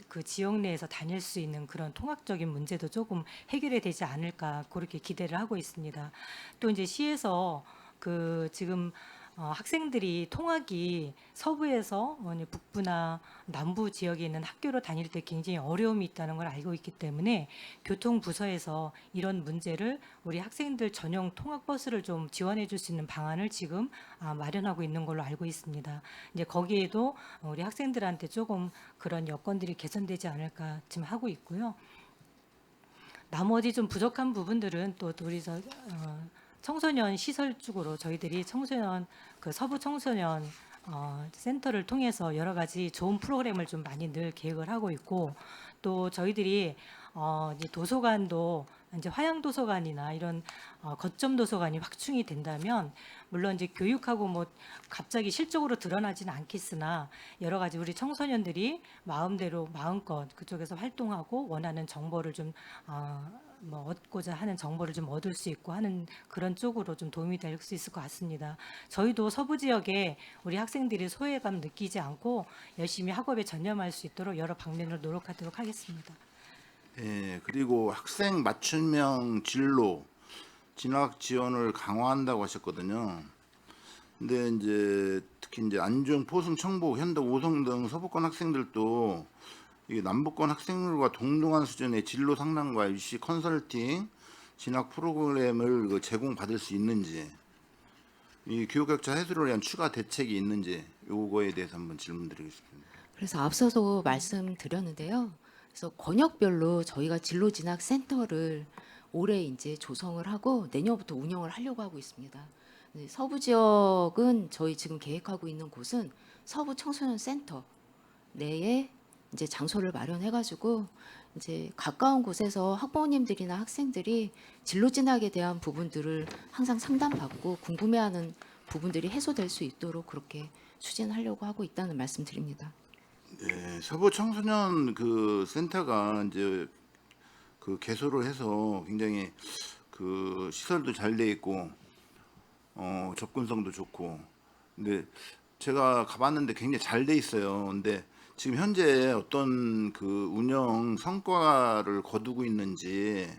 그 지역 내에서 다닐 수 있는 그런 통합적인 문제도 조금 해결이 되지 않을까 그렇게 기대를 하고 있습니다. 또 이제 시에서 그 지금 학생들이 통학이 서부에서 북부나 남부 지역에 있는 학교로 다닐 때 굉장히 어려움이 있다는 걸 알고 있기 때문에 교통부서에서 이런 문제를 우리 학생들 전용 통학버스를 좀 지원해 줄 수 있는 방안을 지금 마련하고 있는 걸로 알고 있습니다. 이제 거기에도 우리 학생들한테 조금 그런 여건들이 개선되지 않을까 지금 하고 있고요. 나머지 좀 부족한 부분들은 또 우리 청소년 시설 쪽으로 저희들이 청소년 그 서부 청소년 센터를 통해서 여러 가지 좋은 프로그램을 좀 많이 늘 계획을 하고 있고 또 저희들이 이제 도서관도 이제 화양 도서관이나 이런 거점 도서관이 확충이 된다면 물론 이제 교육하고 뭐 갑자기 실적으로 드러나지는 않겠으나 여러 가지 우리 청소년들이 마음대로 마음껏 그쪽에서 활동하고 원하는 정보를 좀 뭐 얻고자 하는 정보를 좀 얻을 수 있고 하는 그런 쪽으로 좀 도움이 될 수 있을 것 같습니다. 저희도 서부 지역에 우리 학생들이 소외감 느끼지 않고 열심히 학업에 전념할 수 있도록 여러 방면으로 노력하도록 하겠습니다. 예, 그리고 학생 맞춤형 진로 진학 지원을 강화한다고 하셨거든요. 근데 이제 특히 이제 안중, 포승, 청보, 현덕, 오성 등 서부권 학생들도 이게 남부권 학생들과 동등한 수준의 진로 상담과 입시 컨설팅 진학 프로그램을 제공받을 수 있는지, 이 교육격차 해소를 위한 추가 대책이 있는지 요거에 대해서 한번 질문드리겠습니다. 그래서 앞서도 말씀드렸는데요. 그래서 권역별로 저희가 진로진학센터를 올해 이제 조성을 하고 내년부터 운영을 하려고 하고 있습니다. 네, 서부 지역은 저희 지금 계획하고 있는 곳은 서부 청소년 센터 내에 이제 장소를 마련해가지고 이제 가까운 곳에서 학부모님들이나 학생들이 진로 진학에 대한 부분들을 항상 상담받고 궁금해하는 부분들이 해소될 수 있도록 그렇게 추진하려고 하고 있다는 말씀드립니다. 네, 서부 청소년 그 센터가 이제 그 개소를 해서 굉장히 그 시설도 잘 돼 있고 접근성도 좋고, 근데 제가 가봤는데 굉장히 잘 돼 있어요. 근데 지금 현재 어떤 그 운영 성과를 거두고 있는지,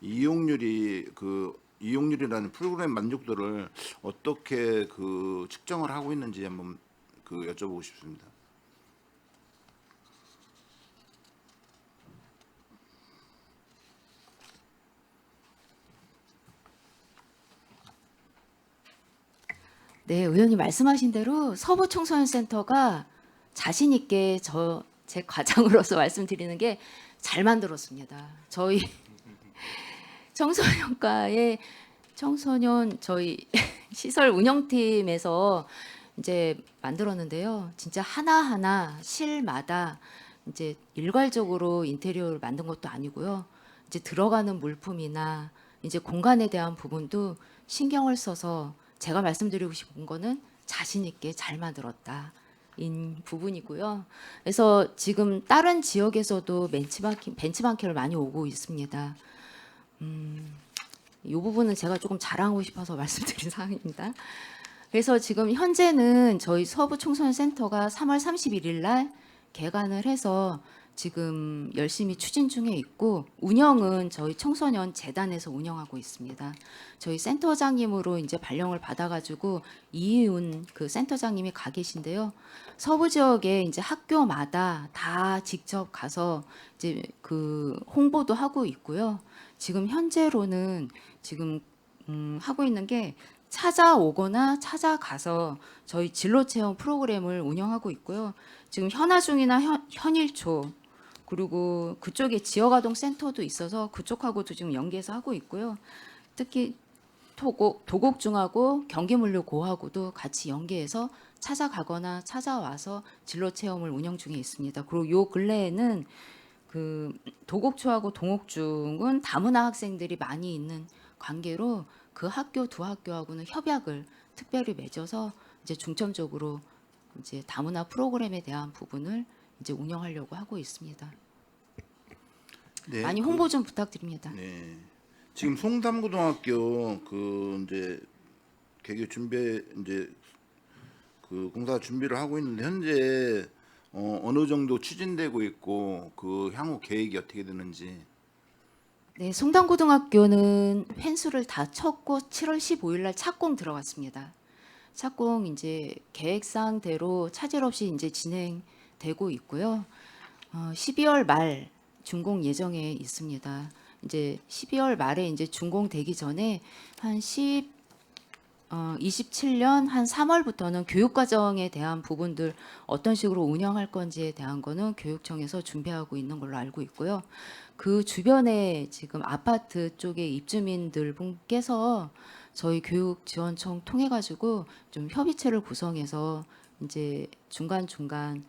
이용률이라는 프로그램 만족도를 어떻게 그 측정을 하고 있는지 한번 그 여쭤보고 싶습니다. 네, 의원님 말씀하신 대로 서부 청소년 센터가 자신 있게 제 과장으로서 말씀드리는 게 잘 만들었습니다. 저희 청소년과의 저희 시설 운영팀에서 이제 만들었는데요. 진짜 하나하나 실마다 이제 일괄적으로 인테리어를 만든 것도 아니고요. 이제 들어가는 물품이나 이제 공간에 대한 부분도 신경을 써서 제가 말씀드리고 싶은 거는 자신 있게 잘 만들었다. 인 부분이고요. 그래서 지금 다른 지역에서도 벤치마킹을 많이 오고 있습니다. 이 부분은 제가 조금 자랑하고 싶어서 말씀드린 사항입니다. 그래서 지금 현재는 저희 서부 청소년 센터가 3월 31일 날 개관을 해서 지금 열심히 추진 중에 있고 운영은 저희 청소년 재단에서 운영하고 있습니다. 저희 센터장님으로 이제 발령을 받아가지고 이희훈 그 센터장님이 가 계신데요. 서부 지역에 이제 학교마다 다 직접 가서 이제 그 홍보도 하고 있고요. 지금 현재로는 지금 하고 있는 게 찾아오거나 찾아가서 저희 진로 체험 프로그램을 운영하고 있고요. 지금 현아중이나 현일초 그리고 그쪽에 지역아동 센터도 있어서 그쪽하고도 지금 연계해서 하고 있고요. 특히 도곡중하고 경기물류고하고도 같이 연계해서 찾아가거나 찾아와서 진로 체험을 운영 중에 있습니다. 그리고 요 근래에는 그 도곡초하고 동옥중은 다문화 학생들이 많이 있는 관계로 그 학교 두 학교하고는 협약을 특별히 맺어서 이제 중점적으로 이제 다문화 프로그램에 대한 부분을 이제 운영하려고 하고 있습니다. 네, 많이 홍보 좀 부탁드립니다. 네. 지금 송담고등학교 그 이제 개교 준비 이제 그 공사 준비를 하고 있는데 현재 어느 정도 추진되고 있고 그 향후 계획이 어떻게 되는지. 네, 송담고등학교는 펜수를 다 쳤고 7월 15일 날 착공 들어갔습니다. 착공 이제 계획상대로 차질 없이 이제 진행되고 있고요. 12월 말 준공 예정에 있습니다. 이제 12월 말에 이제 준공되기 전에 한 27년 한 3월부터는 교육과정에 대한 부분들 어떤 식으로 운영할 건지에 대한 거는 교육청에서 준비하고 있는 걸로 알고 있고요. 그 주변에 지금 아파트 쪽의 입주민들 분께서 저희 교육지원청 통해 가지고 좀 협의체를 구성해서 이제 중간중간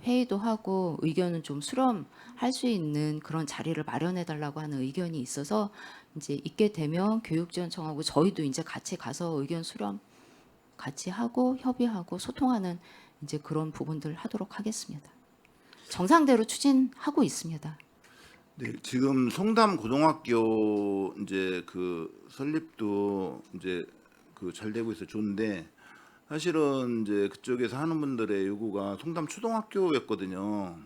회의도 하고 의견은 좀 수렴할 수 있는 그런 자리를 마련해 달라고 하는 의견이 있어서 이제 있게 되면 교육지원청하고 저희도 이제 같이 가서 의견 수렴 같이 하고 협의하고 소통하는 이제 그런 부분들 하도록 하겠습니다. 정상대로 추진하고 있습니다. 네, 지금 송담 고등학교 이제 그 설립도 이제 그 잘 되고 있어 좋은데 사실은 이제 그쪽에서 하는 분들의 요구가 송담 초등학교였거든요.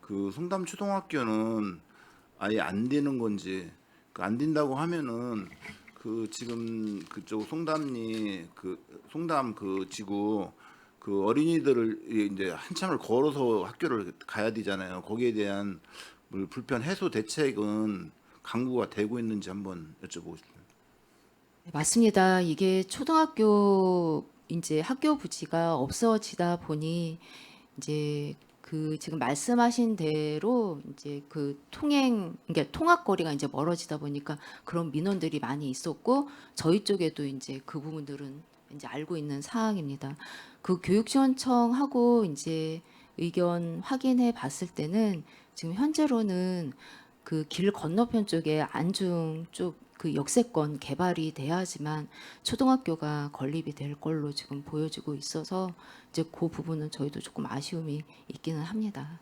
그 송담 초등학교는 아예 안 되는 건지 그 안 된다고 하면은 그 지금 그쪽 송담리 그 송담 그 지구 그 어린이들을 이제 한참을 걸어서 학교를 가야 되잖아요. 거기에 대한 불편 해소 대책은 강구가 되고 있는지 한번 여쭤보고 싶습니다. 네, 맞습니다. 이게 초등학교 이제 학교 부지가 없어지다 보니 이제 그 지금 말씀하신 대로 이제 그 그러니까 통학거리가 이제 멀어지다 보니까 그런 민원들이 많이 있었고 저희 쪽에도 이제 그 부분들은 이제 알고 있는 사항입니다. 그 교육지원청하고 이제 의견 확인해 봤을 때는 지금 현재로는 그 길 건너편 쪽에 안중 쪽 그 역세권 개발이 돼야지만 초등학교가 건립이 될 걸로 지금 보여지고 있어서 이제 그 부분은 저희도 조금 아쉬움이 있기는 합니다.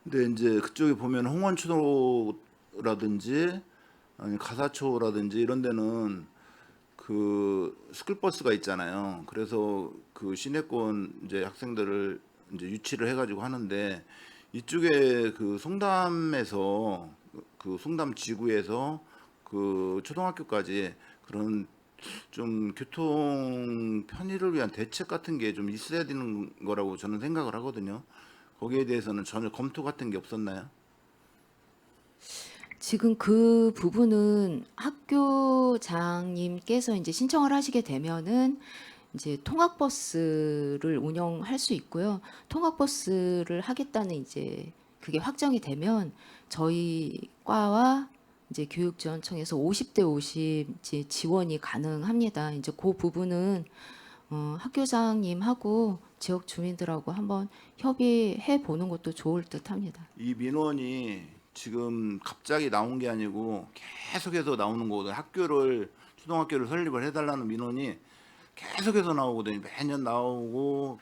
근데 이제 그쪽에 보면 홍원초라든지 아니 가사초라든지 이런 데는 그 스쿨버스가 있잖아요. 그래서 그 시내권 이제 학생들을 이제 유치를 해가지고 하는데 이쪽에 그 송담에서 그 송담 지구에서 그 초등학교까지 그런 좀 교통 편의를 위한 대책 같은 게 좀 있어야 되는 거라고 저는 생각을 하거든요. 거기에 대해서는 전혀 검토 같은 게 없었나요? 지금 그 부분은 학교장님께서 이제 신청을 하시게 되면은 이제 통학버스를 운영할 수 있고요. 통학버스를 하겠다는 이제 그게 확정이 되면 저희 과와 이제 교육지원청에서 50대 50 이제 지원이 가능합니다. 이제 그 부분은 학교장님하고 지역 주민들하고 한번 협의해 보는 것도 좋을 듯합니다. 이 민원이 지금 갑자기 나온 게 아니고 계속해서 나오는 거거든요. 초등학교를 설립을 해달라는 민원이 계속해서 나오거든요. 매년 나오고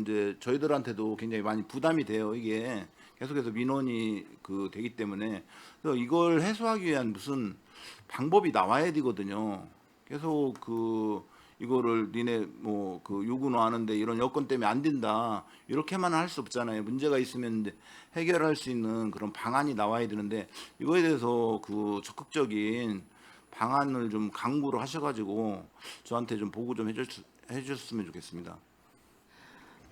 이제 저희들한테도 굉장히 많이 부담이 돼요. 이게 계속해서 민원이 되기 때문에 그래서 이걸 해소하기 위한 무슨 방법이 나와야 되거든요. 계속 이거를 니네 뭐 요구는 아는데 이런 여건 때문에 안 된다 이렇게만 할 수 없잖아요. 문제가 있으면 이제 해결할 수 있는 그런 방안이 나와야 되는데 이거에 대해서 적극적인 방안을 좀 강구를 하셔가지고 저한테 좀 보고 좀 해주셨으면 좋겠습니다.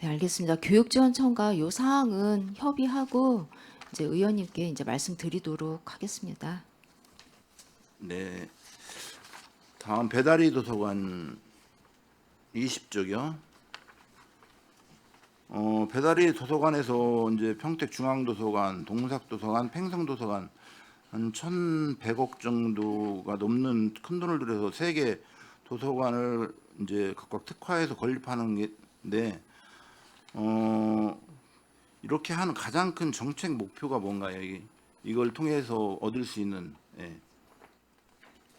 네, 알겠습니다. 교육지원청과 요 사항은 협의하고 이제 의원님께 이제 말씀드리도록 하겠습니다. 네. 다음 배다리 도서관 20쪽이요. 배달이 도서관에서 이제 평택 중앙도서관, 동삭도서관, 팽성도서관 한 1,100억 정도가 넘는 큰 돈을 들여서 세 개 도서관을 이제 각각 특화해서 건립하는 게인데 이렇게 하는 가장 큰 정책 목표가 뭔가요? 이걸 통해서 얻을 수 있는 예.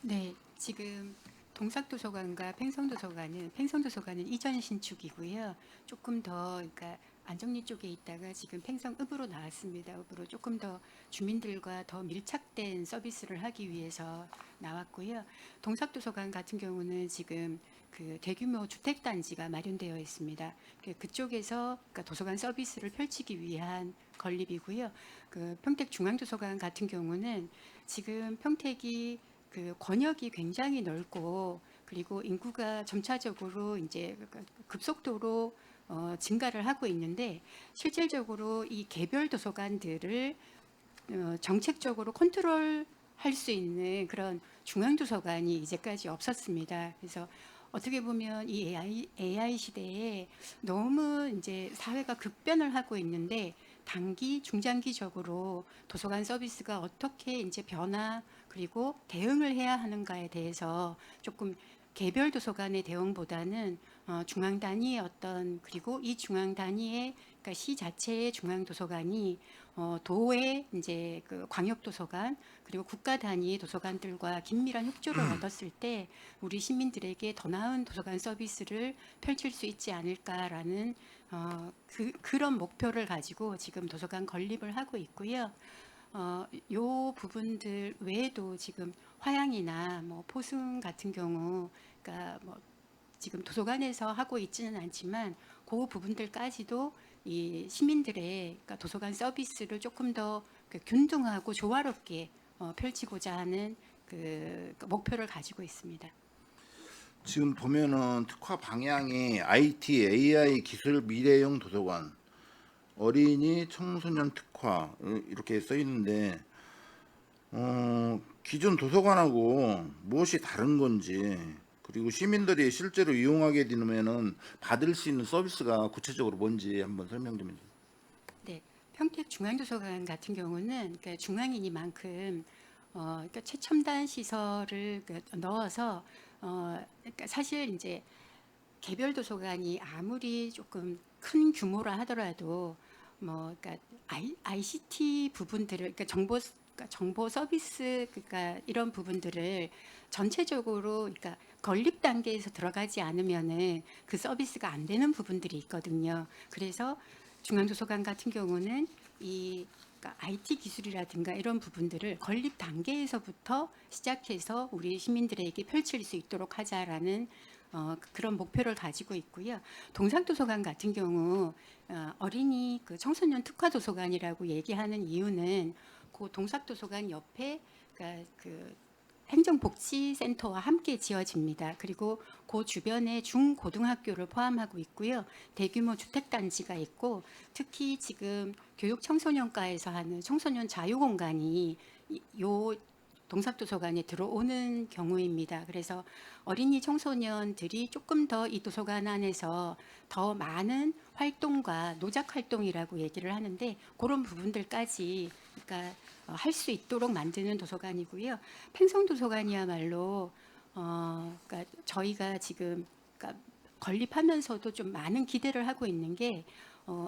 네, 지금 동삭도서관과 팽성도서관은 이전 신축이고요. 조금 더 그러니까 안정리 쪽에 있다가 지금 팽성읍으로 나왔습니다. 읍으로 조금 더 주민들과 더 밀착된 서비스를 하기 위해서 나왔고요. 동삭도서관 같은 경우는 지금 그 대규모 주택단지가 마련되어 있습니다. 그쪽에서 그러니까 도서관 서비스를 펼치기 위한 건립이고요. 그 평택중앙도서관 같은 경우는 지금 평택이 그 권역이 굉장히 넓고 그리고 인구가 점차적으로 이제 급속도로 증가를 하고 있는데 실질적으로 이 개별 도서관들을 정책적으로 컨트롤할 수 있는 그런 중앙도서관이 이제까지 없었습니다. 그래서 어떻게 보면 이 AI 시대에 너무 이제 사회가 급변을 하고 있는데 단기, 중장기적으로 도서관 서비스가 어떻게 이제 변화 그리고 대응을 해야 하는가에 대해서 조금 개별 도서관의 대응보다는 중앙 단위의 그리고 이 중앙 단위의 그러니까 시 자체의 중앙 도서관이 도의 이제 그 광역 도서관 그리고 국가 단위의 도서관들과 긴밀한 협조를 얻었을 때 우리 시민들에게 더 나은 도서관 서비스를 펼칠 수 있지 않을까라는 그런 목표를 가지고 지금 도서관 건립을 하고 있고요. 요 부분들 외에도 지금 화양이나 뭐 포승 같은 경우, 그러니까 뭐 지금 도서관에서 하고 있지는 않지만 그 부분들까지도 이 시민들의 그러니까 도서관 서비스를 조금 더 균등하고 조화롭게 펼치고자 하는 그 목표를 가지고 있습니다. 지금 보면은 특화 방향이 IT, AI 기술 미래형 도서관, 어린이 청소년 특화 이렇게 써 있는데 기존 도서관하고 무엇이 다른 건지 그리고 시민들이 실제로 이용하게 되면은 받을 수 있는 서비스가 구체적으로 뭔지 한번 설명 좀 해주세요. 네, 평택중앙도서관 같은 경우는 그러니까 중앙이니만큼 그러니까 최첨단 시설을 넣어서 그러니까 사실 이제 개별 도서관이 아무리 조금 큰 규모라 하더라도 뭐 그러니까 ICT 부분들을 그러니까 정보 서비스 그러니까 이런 부분들을 전체적으로 그러니까 건립 단계에서 들어가지 않으면은 그 서비스가 안 되는 부분들이 있거든요. 그래서 중앙도서관 같은 경우는 이 그러니까 IT 기술이라든가 이런 부분들을 건립 단계에서부터 시작해서 우리 시민들에게 펼칠 수 있도록 하자라는 그런 목표를 가지고 있고요. 동삭도서관 같은 경우 어린이 그 청소년 특화 도서관이라고 얘기하는 이유는 그 동삭도서관 옆에 그러니까 그 행정복지센터와 함께 지어집니다. 그리고 그 주변에 중고등학교를 포함하고 있고요. 대규모 주택단지가 있고 특히 지금 교육청소년과에서 하는 청소년 자유공간이 요 동삭도서관에 들어오는 경우입니다. 그래서 어린이 청소년들이 조금 더 이 도서관 안에서 더 많은 활동과 노작 활동이라고 얘기를 하는데 그런 부분들까지 그러니까 할 수 있도록 만드는 도서관이고요. 팽성도서관이야말로 그러니까 저희가 지금 그러니까 건립하면서도 좀 많은 기대를 하고 있는 게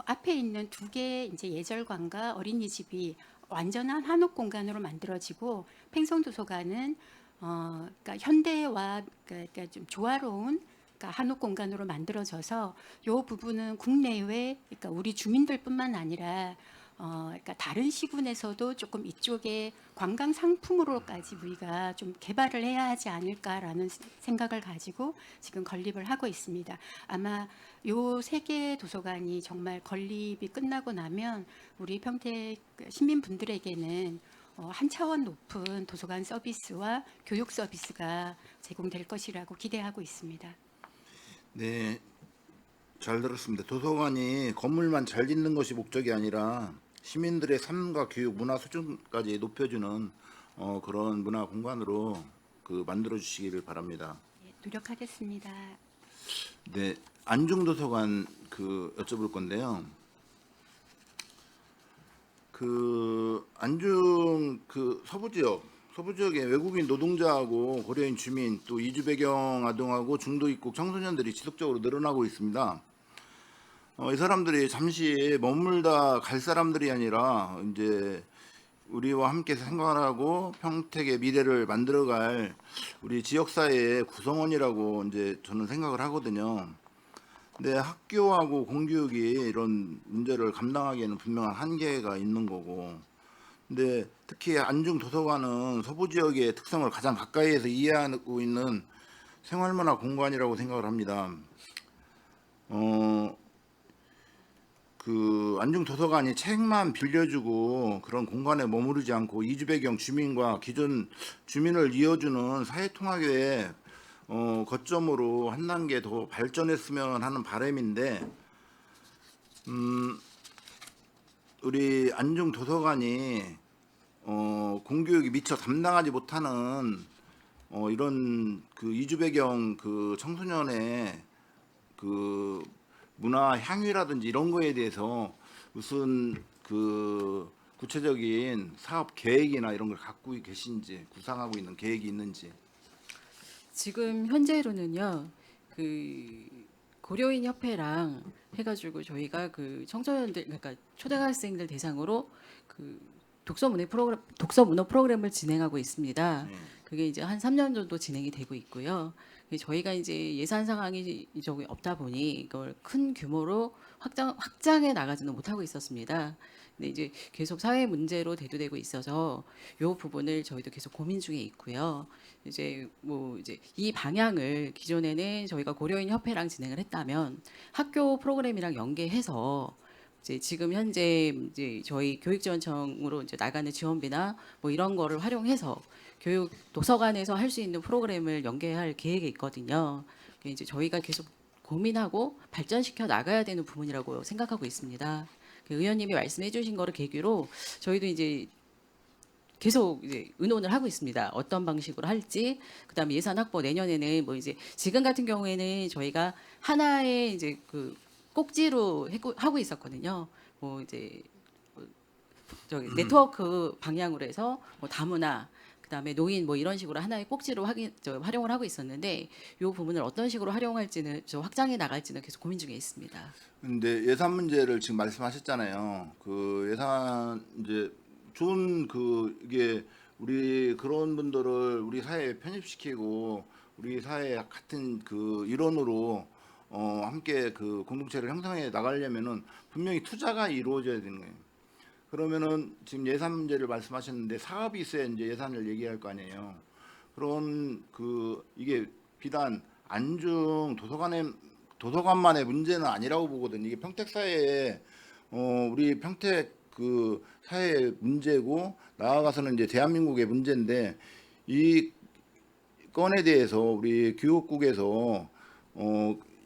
앞에 있는 두 개 이제 예절관과 어린이집이 완전한 한옥 공간으로 만들어지고 팽성도서관은 그러니까 현대와 그러니까 좀 조화로운 그러니까 한옥 공간으로 만들어져서 이 부분은 국내외 그러니까 우리 주민들뿐만 아니라 그러니까 다른 시군에서도 조금 이쪽에 관광 상품으로까지 우리가 좀 개발을 해야 하지 않을까라는 생각을 가지고 지금 건립을 하고 있습니다. 아마 요 세 개 도서관이 정말 건립이 끝나고 나면 우리 평택 시민분들에게는 한 차원 높은 도서관 서비스와 교육 서비스가 제공될 것이라고 기대하고 있습니다. 네, 잘 들었습니다. 도서관이 건물만 잘 짓는 것이 목적이 아니라 시민들의 삶과 교육, 문화 수준까지 높여주는 그런 문화 공간으로 만들어 주시기를 바랍니다. 예, 노력하겠습니다. 네, 안중도서관 그 여쭤볼 건데요. 그 안중 그 서부 지역의 외국인 노동자하고 고려인 주민 또 이주 배경 아동하고 중도 입국 청소년들이 지속적으로 늘어나고 있습니다. 이 사람들이 잠시 머물다 갈 사람들이 아니라 이제 우리와 함께 생활하고 평택의 미래를 만들어갈 우리 지역사회의 구성원이라고 이제 저는 생각을 하거든요. 근데 학교하고 공교육이 이런 문제를 감당하기에는 분명한 한계가 있는 거고, 근데 특히 안중 도서관은 서부 지역의 특성을 가장 가까이에서 이해하고 있는 생활문화 공간이라고 생각을 합니다. 그 안중 도서관이 책만 빌려주고 그런 공간에 머무르지 않고 이주 배경 주민과 기존 주민을 이어주는 사회 통합의 거점으로 한 단계 더 발전했으면 하는 바람인데, 우리 안중 도서관이 공교육이 미처 담당하지 못하는 이런 그 이주 배경 그 청소년의 그 문화 향유라든지 이런 거에 대해서 무슨 그 구체적인 사업 계획이나 이런 걸 갖고 계신지, 구상하고 있는 계획이 있는지. 지금 현재로는요, 그 고려인 협회랑 해가지고 저희가 그 청소년들, 그러니까 초등학생들 대상으로 그 독서 문화 프로그램을 진행하고 있습니다. 그게 이제 한 3년 정도 진행이 되고 있고요. 저희가 이제 예산 상황이 저기 없다 보니 이걸 큰 규모로 확장해 나가지는 못하고 있었습니다. 근데 이제 계속 사회 문제로 대두되고 있어서 이 부분을 저희도 계속 고민 중에 있고요. 이제 이 방향을 기존에는 저희가 고려인 협회랑 진행을 했다면 학교 프로그램이랑 연계해서 이제 지금 현재 이제 저희 교육지원청으로 이제 나가는 지원비나 뭐 이런 거를 활용해서 교육 도서관에서 할 수 있는 프로그램을 연계할 계획이 있거든요. 이제 저희가 계속 고민하고 발전시켜 나가야 되는 부분이라고 생각하고 있습니다. 의원님이 말씀해주신 거를 계기로 저희도 이제 계속 이제 의논을 하고 있습니다. 어떤 방식으로 할지, 그다음에 예산 확보 내년에는 뭐 이제 지금 같은 경우에는 저희가 하나의 이제 그 꼭지로 하고 있었거든요. 뭐 이제 저기 네트워크 방향으로 해서 뭐 다문화, 그다음에 노인 뭐 이런 식으로 하나의 꼭지로 활용을 하고 있었는데 이 부분을 어떤 식으로 활용할지는 확장해 나갈지는 계속 고민 중에 있습니다. 근데 예산 문제를 지금 말씀하셨잖아요. 그 예산 이제 좋은 그 이게 우리 그런 분들을 우리 사회에 편입시키고 우리 사회 같은 그 일원으로 함께 그 공동체를 형성해 나가려면은 분명히 투자가 이루어져야 되는 거예요. 그러면은 지금 예산 문제를 말씀하셨는데 사업이 있어야 이제 예산을 얘기할 거 아니에요. 그런 그 이게 비단 안중 도서관만의 문제는 아니라고 보거든요. 이게 평택 사회에 우리 평택 그 사회의 문제고 나아가서는 이제 대한민국의 문제인데 이 건에 대해서 우리 교육국에서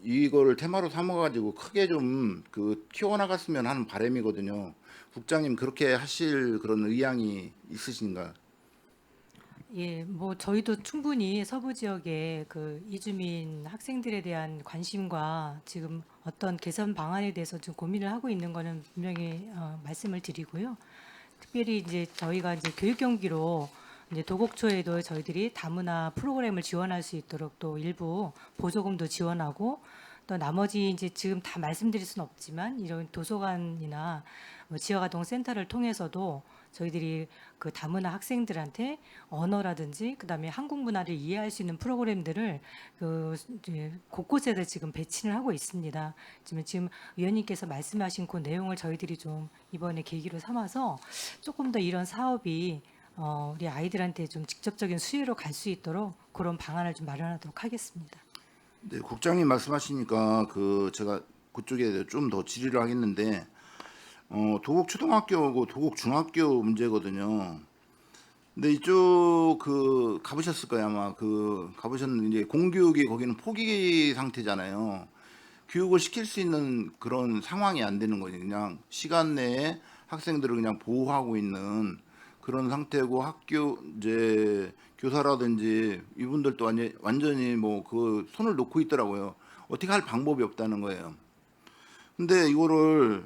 이거를 테마로 삼아가지고 크게 좀 그 키워나갔으면 하는 바람이거든요. 국장님 그렇게 하실 그런 의향이 있으신가? 예, 뭐 저희도 충분히 서부 지역의 그 이주민 학생들에 대한 관심과 지금 어떤 개선 방안에 대해서 좀 고민을 하고 있는 거는 분명히 말씀을 드리고요. 특별히 이제 저희가 이제 교육 경기로 이제 도곡초에도 저희들이 다문화 프로그램을 지원할 수 있도록 또 일부 보조금도 지원하고 또 나머지 이제 지금 다 말씀드릴 수는 없지만 이런 도서관이나 뭐 지역아동 센터를 통해서도 저희들이 그 다문화 학생들한테 언어라든지 그다음에 한국 문화를 이해할 수 있는 프로그램들을 그 이제 곳곳에다 지금 배치를 하고 있습니다. 지금 의원님께서 말씀하신 그 내용을 저희들이 좀 이번에 계기로 삼아서 조금 더 이런 사업이 우리 아이들한테 좀 직접적인 수혜로 갈 수 있도록 그런 방안을 좀 마련하도록 하겠습니다. 네, 국장님 말씀하시니까 그 제가 그쪽에 좀 더 질의를 하겠는데 도곡 초등학교고 도곡 중학교 문제거든요. 근데 이쪽 그 가보셨을 거예요 아마. 그 가보셨는데 이제 공교육이 거기는 포기 상태잖아요. 교육을 시킬 수 있는 그런 상황이 안 되는 거지. 그냥 시간 내에 학생들을 그냥 보호하고 있는 그런 상태고 학교 이제 교사라든지 이분들도 완전히 뭐 그 손을 놓고 있더라고요. 어떻게 할 방법이 없다는 거예요. 근데 이거를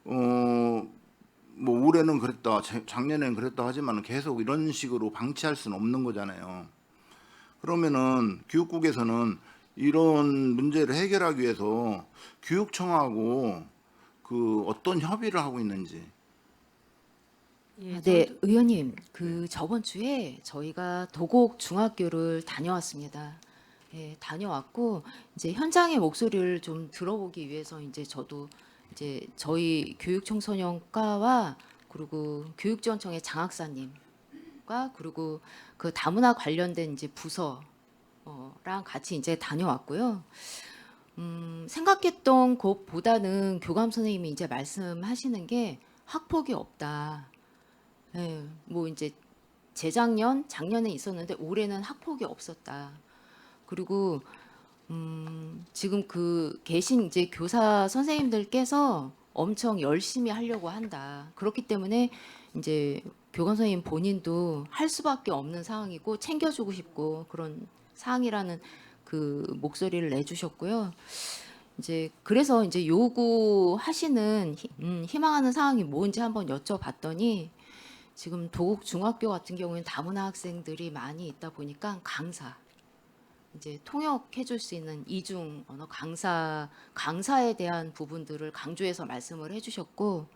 뭐 올해는 그랬다, 작년에는 그랬다 하지만 계속 이런 식으로 방치할 수는 없는 거잖아요. 그러면은 교육국에서는 이런 문제를 해결하기 위해서 교육청하고 그 어떤 협의를 하고 있는지. 예, 네, 의원님, 그 저번 주에 저희가 도곡 중학교를 다녀왔습니다. 예, 다녀왔고 이제 현장의 목소리를 좀 들어보기 위해서 이제 저도 이제 저희 교육청소년과와 그리고 교육지원청의 장학사님과 그리고 그 다문화 관련된 이제 부서랑 같이 이제 다녀왔고요. 생각했던 것보다는 교감 선생님이 이제 말씀하시는 게 학폭이 없다. 예, 뭐 이제 재작년, 작년에 있었는데 올해는 학폭이 없었다. 그리고 지금 그 계신 이제 교사 선생님들께서 엄청 열심히 하려고 한다. 그렇기 때문에 이제 교감 선생님 본인도 할 수밖에 없는 상황이고 챙겨주고 싶고 그런 상황이라는 그 목소리를 내주셨고요. 이제 그래서 이제 요구하시는 희망하는 상황이 뭔지 한번 여쭤봤더니 지금 도곡 중학교 같은 경우에는 다문화 학생들이 많이 있다 보니까 강사 이제 통역해 줄 수 있는 이중 언어 강사에 대한 부분들을 강조해서 말씀을 해 주셨고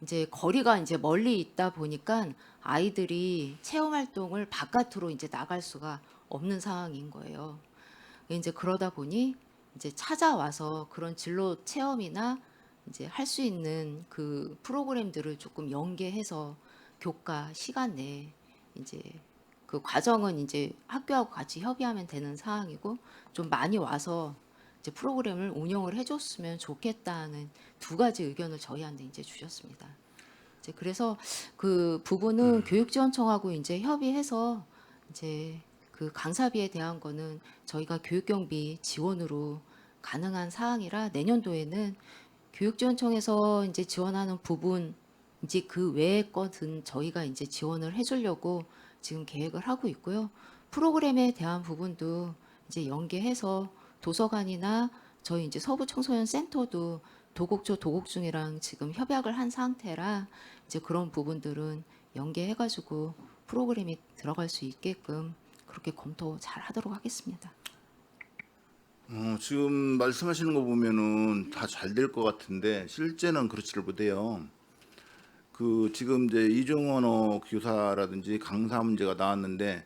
이제 거리가 이제 멀리 있다 보니까 아이들이 체험 활동을 바깥으로 이제 나갈 수가 없는 상황인 거예요. 이제 그러다 보니 이제 찾아와서 그런 진로 체험이나 이제 할 수 있는 그 프로그램들을 조금 연계해서 교과 시간 내에 이제 그 과정은 이제 학교하고 같이 협의하면 되는 상황이고 좀 많이 와서 이제 프로그램을 운영을 해줬으면 좋겠다는 두 가지 의견을 저희한테 이제 주셨습니다. 이제 그래서 그 부분은 교육지원청하고 이제 협의해서 이제 그 강사비에 대한 거는 저희가 교육경비 지원으로 가능한 사항이라 내년도에는 교육지원청에서 이제 지원하는 부분 이제 그 외의 것은 저희가 이제 지원을 해주려고 지금 계획을 하고 있고요. 프로그램에 대한 부분도 이제 연계해서 도서관이나 저희 이제 서부 청소년 센터도 도곡조 도곡중이랑 지금 협약을 한 상태라 이제 그런 부분들은 연계해가지고 프로그램이 들어갈 수 있게끔 그렇게 검토 잘 하도록 하겠습니다. 지금 말씀하시는 거 보면은 다 잘 될 것 같은데 실제는 그렇지를 못해요. 그 지금 이제 이중언어 교사라든지 강사 문제가 나왔는데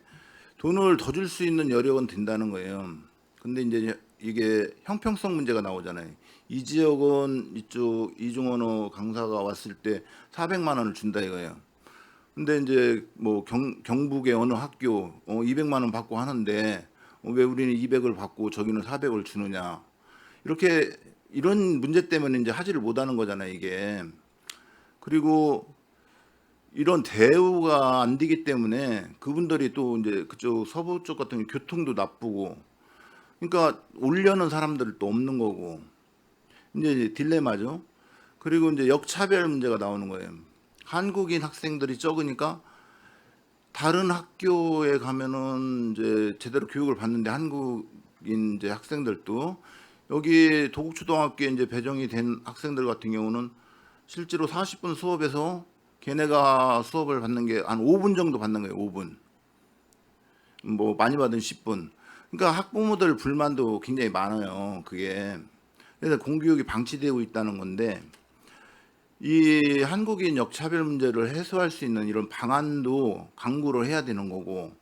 돈을 더 줄 수 있는 여력은 된다는 거예요. 근데 이제 이게 형평성 문제가 나오잖아요. 이 지역은 이쪽 이중언어 강사가 왔을 때 400만 원을 준다 이거예요. 근데 이제 뭐 경북의 어느 학교 200만 원 받고 하는데 왜 우리는 200을 받고 저기는 400을 주느냐. 이렇게 이런 문제 때문에 이제 하지를 못하는 거잖아요, 이게. 그리고 이런 대우가 안 되기 때문에 그분들이 또 이제 그쪽 서부 쪽 같은 경우 교통도 나쁘고 그러니까 오려는 사람들도 없는 거고 이제 딜레마죠. 그리고 이제 역차별 문제가 나오는 거예요. 한국인 학생들이 적으니까 다른 학교에 가면은 이제 제대로 교육을 받는데 한국인 이제 학생들도 여기 도곡초등학교에 이제 배정이 된 학생들 같은 경우는 실제로 40분 수업에서 걔네가 수업을 받는 게 한 5분 정도 받는 거예요. 5분. 뭐 많이 받은 10분. 그러니까 학부모들 불만도 굉장히 많아요. 그게. 그래서 공교육이 방치되고 있다는 건데 이 한국인 역차별 문제를 해소할 수 있는 이런 방안도 강구를 해야 되는 거고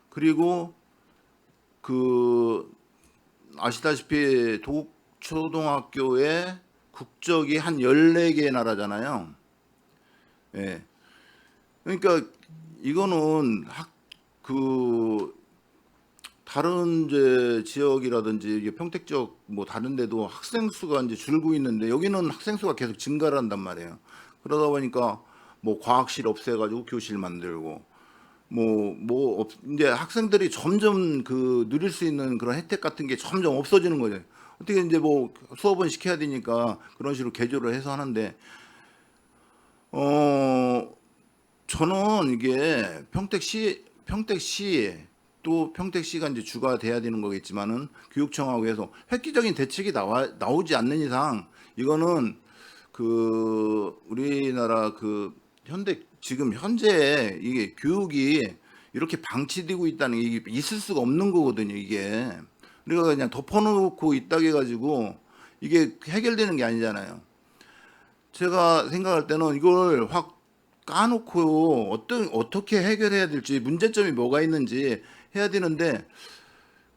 그리고 그 아시다시피 도곡초등학교의 국적이 한 14개 나라잖아요. 예. 그러니까 이거는 다른 이제 지역이라든지 평택 지역 뭐 다른 데도 학생 수가 이제 줄고 있는데 여기는 학생 수가 계속 증가를 한단 말이에요. 그러다 보니까 뭐 과학실 없애가지고 교실 만들고 이제 학생들이 점점 그 누릴 수 있는 그런 혜택 같은 게 점점 없어지는 거죠. 어떻게 이제 뭐 수업은 시켜야 되니까 그런 식으로 개조를 해서 하는데 저는 이게 평택시 또 평택시가 이제 주가 돼야 되는 거겠지만은 교육청하고 해서 획기적인 대책이 나오지 않는 이상 이거는 그 우리나라 그 지금 현재 이게 교육이 이렇게 방치되고 있다는 게 이게 있을 수가 없는 거거든요, 이게. 우리가 그냥 덮어놓고 있다고 해가지고 이게 해결되는 게 아니잖아요. 제가 생각할 때는 이걸 확 까놓고 어떻게 해결해야 될지, 문제점이 뭐가 있는지 해야 되는데,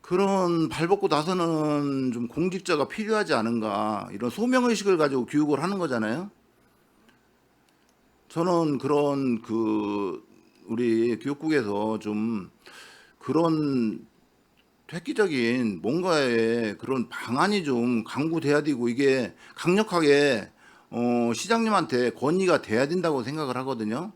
그런 발벗고 나서는 좀 공직자가 필요하지 않은가, 이런 소명의식을 가지고 교육을 하는 거잖아요. 저는 그런 우리 교육국에서 좀 그런 획기적인 뭔가의 그런 방안이 좀 강구돼야 되고, 이게 강력하게 시장님한테 건의가 돼야 된다고 생각을 하거든요.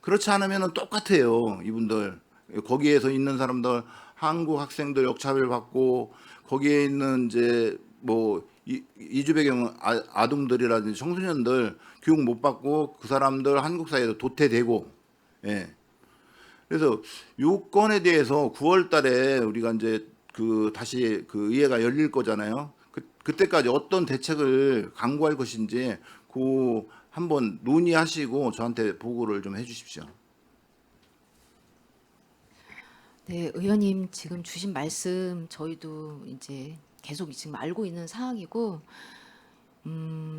그렇지 않으면 똑같아요, 이분들. 거기에서 있는 사람들, 한국 학생들 역차별 받고, 거기에 있는 이제 뭐 이주 배경 아동들이라든지 청소년들 교육 못 받고 그 사람들 한국 사회에서 도태되고, 예. 그래서 요건에 대해서 9월 달에 우리가 이제 다시 의회가 열릴 거잖아요. 그때까지 어떤 대책을 강구할 것인지 한번 논의하시고 저한테 보고를 좀 해주십시오. 네, 의원님 지금 주신 말씀 저희도 이제 계속 지금 알고 있는 상황이고,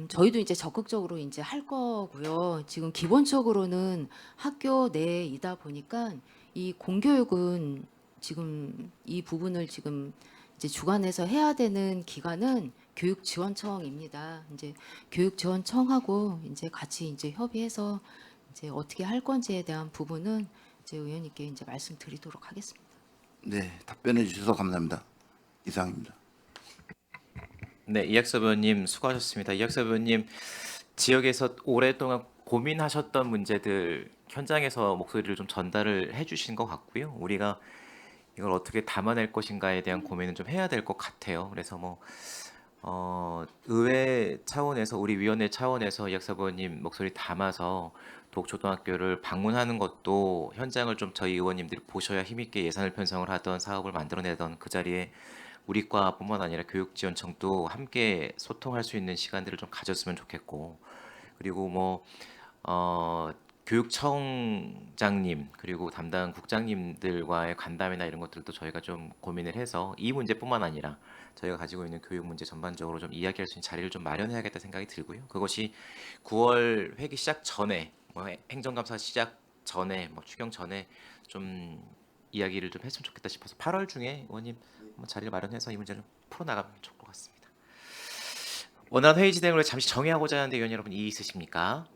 저희도 이제 적극적으로 이제 할 거고요. 지금 기본적으로는 학교 내이다 보니까 이 공교육은 지금 이 부분을 지금 이제 주관해서 해야 되는 기관은 교육지원청입니다. 이제 교육지원청하고 이제 같이 이제 협의해서 이제 어떻게 할 건지에 대한 부분은 이제 의원님께 이제 말씀드리도록 하겠습니다. 네, 답변해 주셔서 감사합니다. 이상입니다. 네, 이학섭 의원님 수고하셨습니다. 이학섭 의원님 지역에서 오랫동안 고민하셨던 문제들 현장에서 목소리를 좀 전달을 해주신 것 같고요. 우리가 이걸 어떻게 담아낼 것인가에 대한 고민은 좀 해야 될 것 같아요. 그래서 뭐 의회 차원에서 우리 위원회 차원에서 이학섭 의원님 목소리 담아서 독초등학교를 방문하는 것도 현장을 좀 저희 의원님들이 보셔야 힘있게 예산을 편성을 하던 사업을 만들어내던 그 자리에 우리 과뿐만 아니라 교육지원청도 함께 소통할 수 있는 시간들을 좀 가졌으면 좋겠고, 그리고 뭐 교육청장님 그리고 담당 국장님들과의 간담회나 이런 것들도 저희가 좀 고민을 해서 이 문제뿐만 아니라 저희가 가지고 있는 교육 문제 전반적으로 좀 이야기할 수 있는 자리를 좀 마련해야겠다 생각이 들고요. 그것이 9월 회기 시작 전에, 뭐 행정감사 시작 전에, 뭐 추경 전에 좀 이야기를 좀 했으면 좋겠다 싶어서 8월 중에 의원님 한번 자리를 마련해서 이 문제를 풀어나가면 좋을 것 같습니다. 원활한 회의 진행을 잠시 정의하고자 하는데 의원 여러분 이의 있으십니까?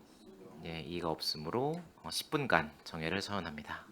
네, 이의가 없으므로 10분간 정회를 선언합니다.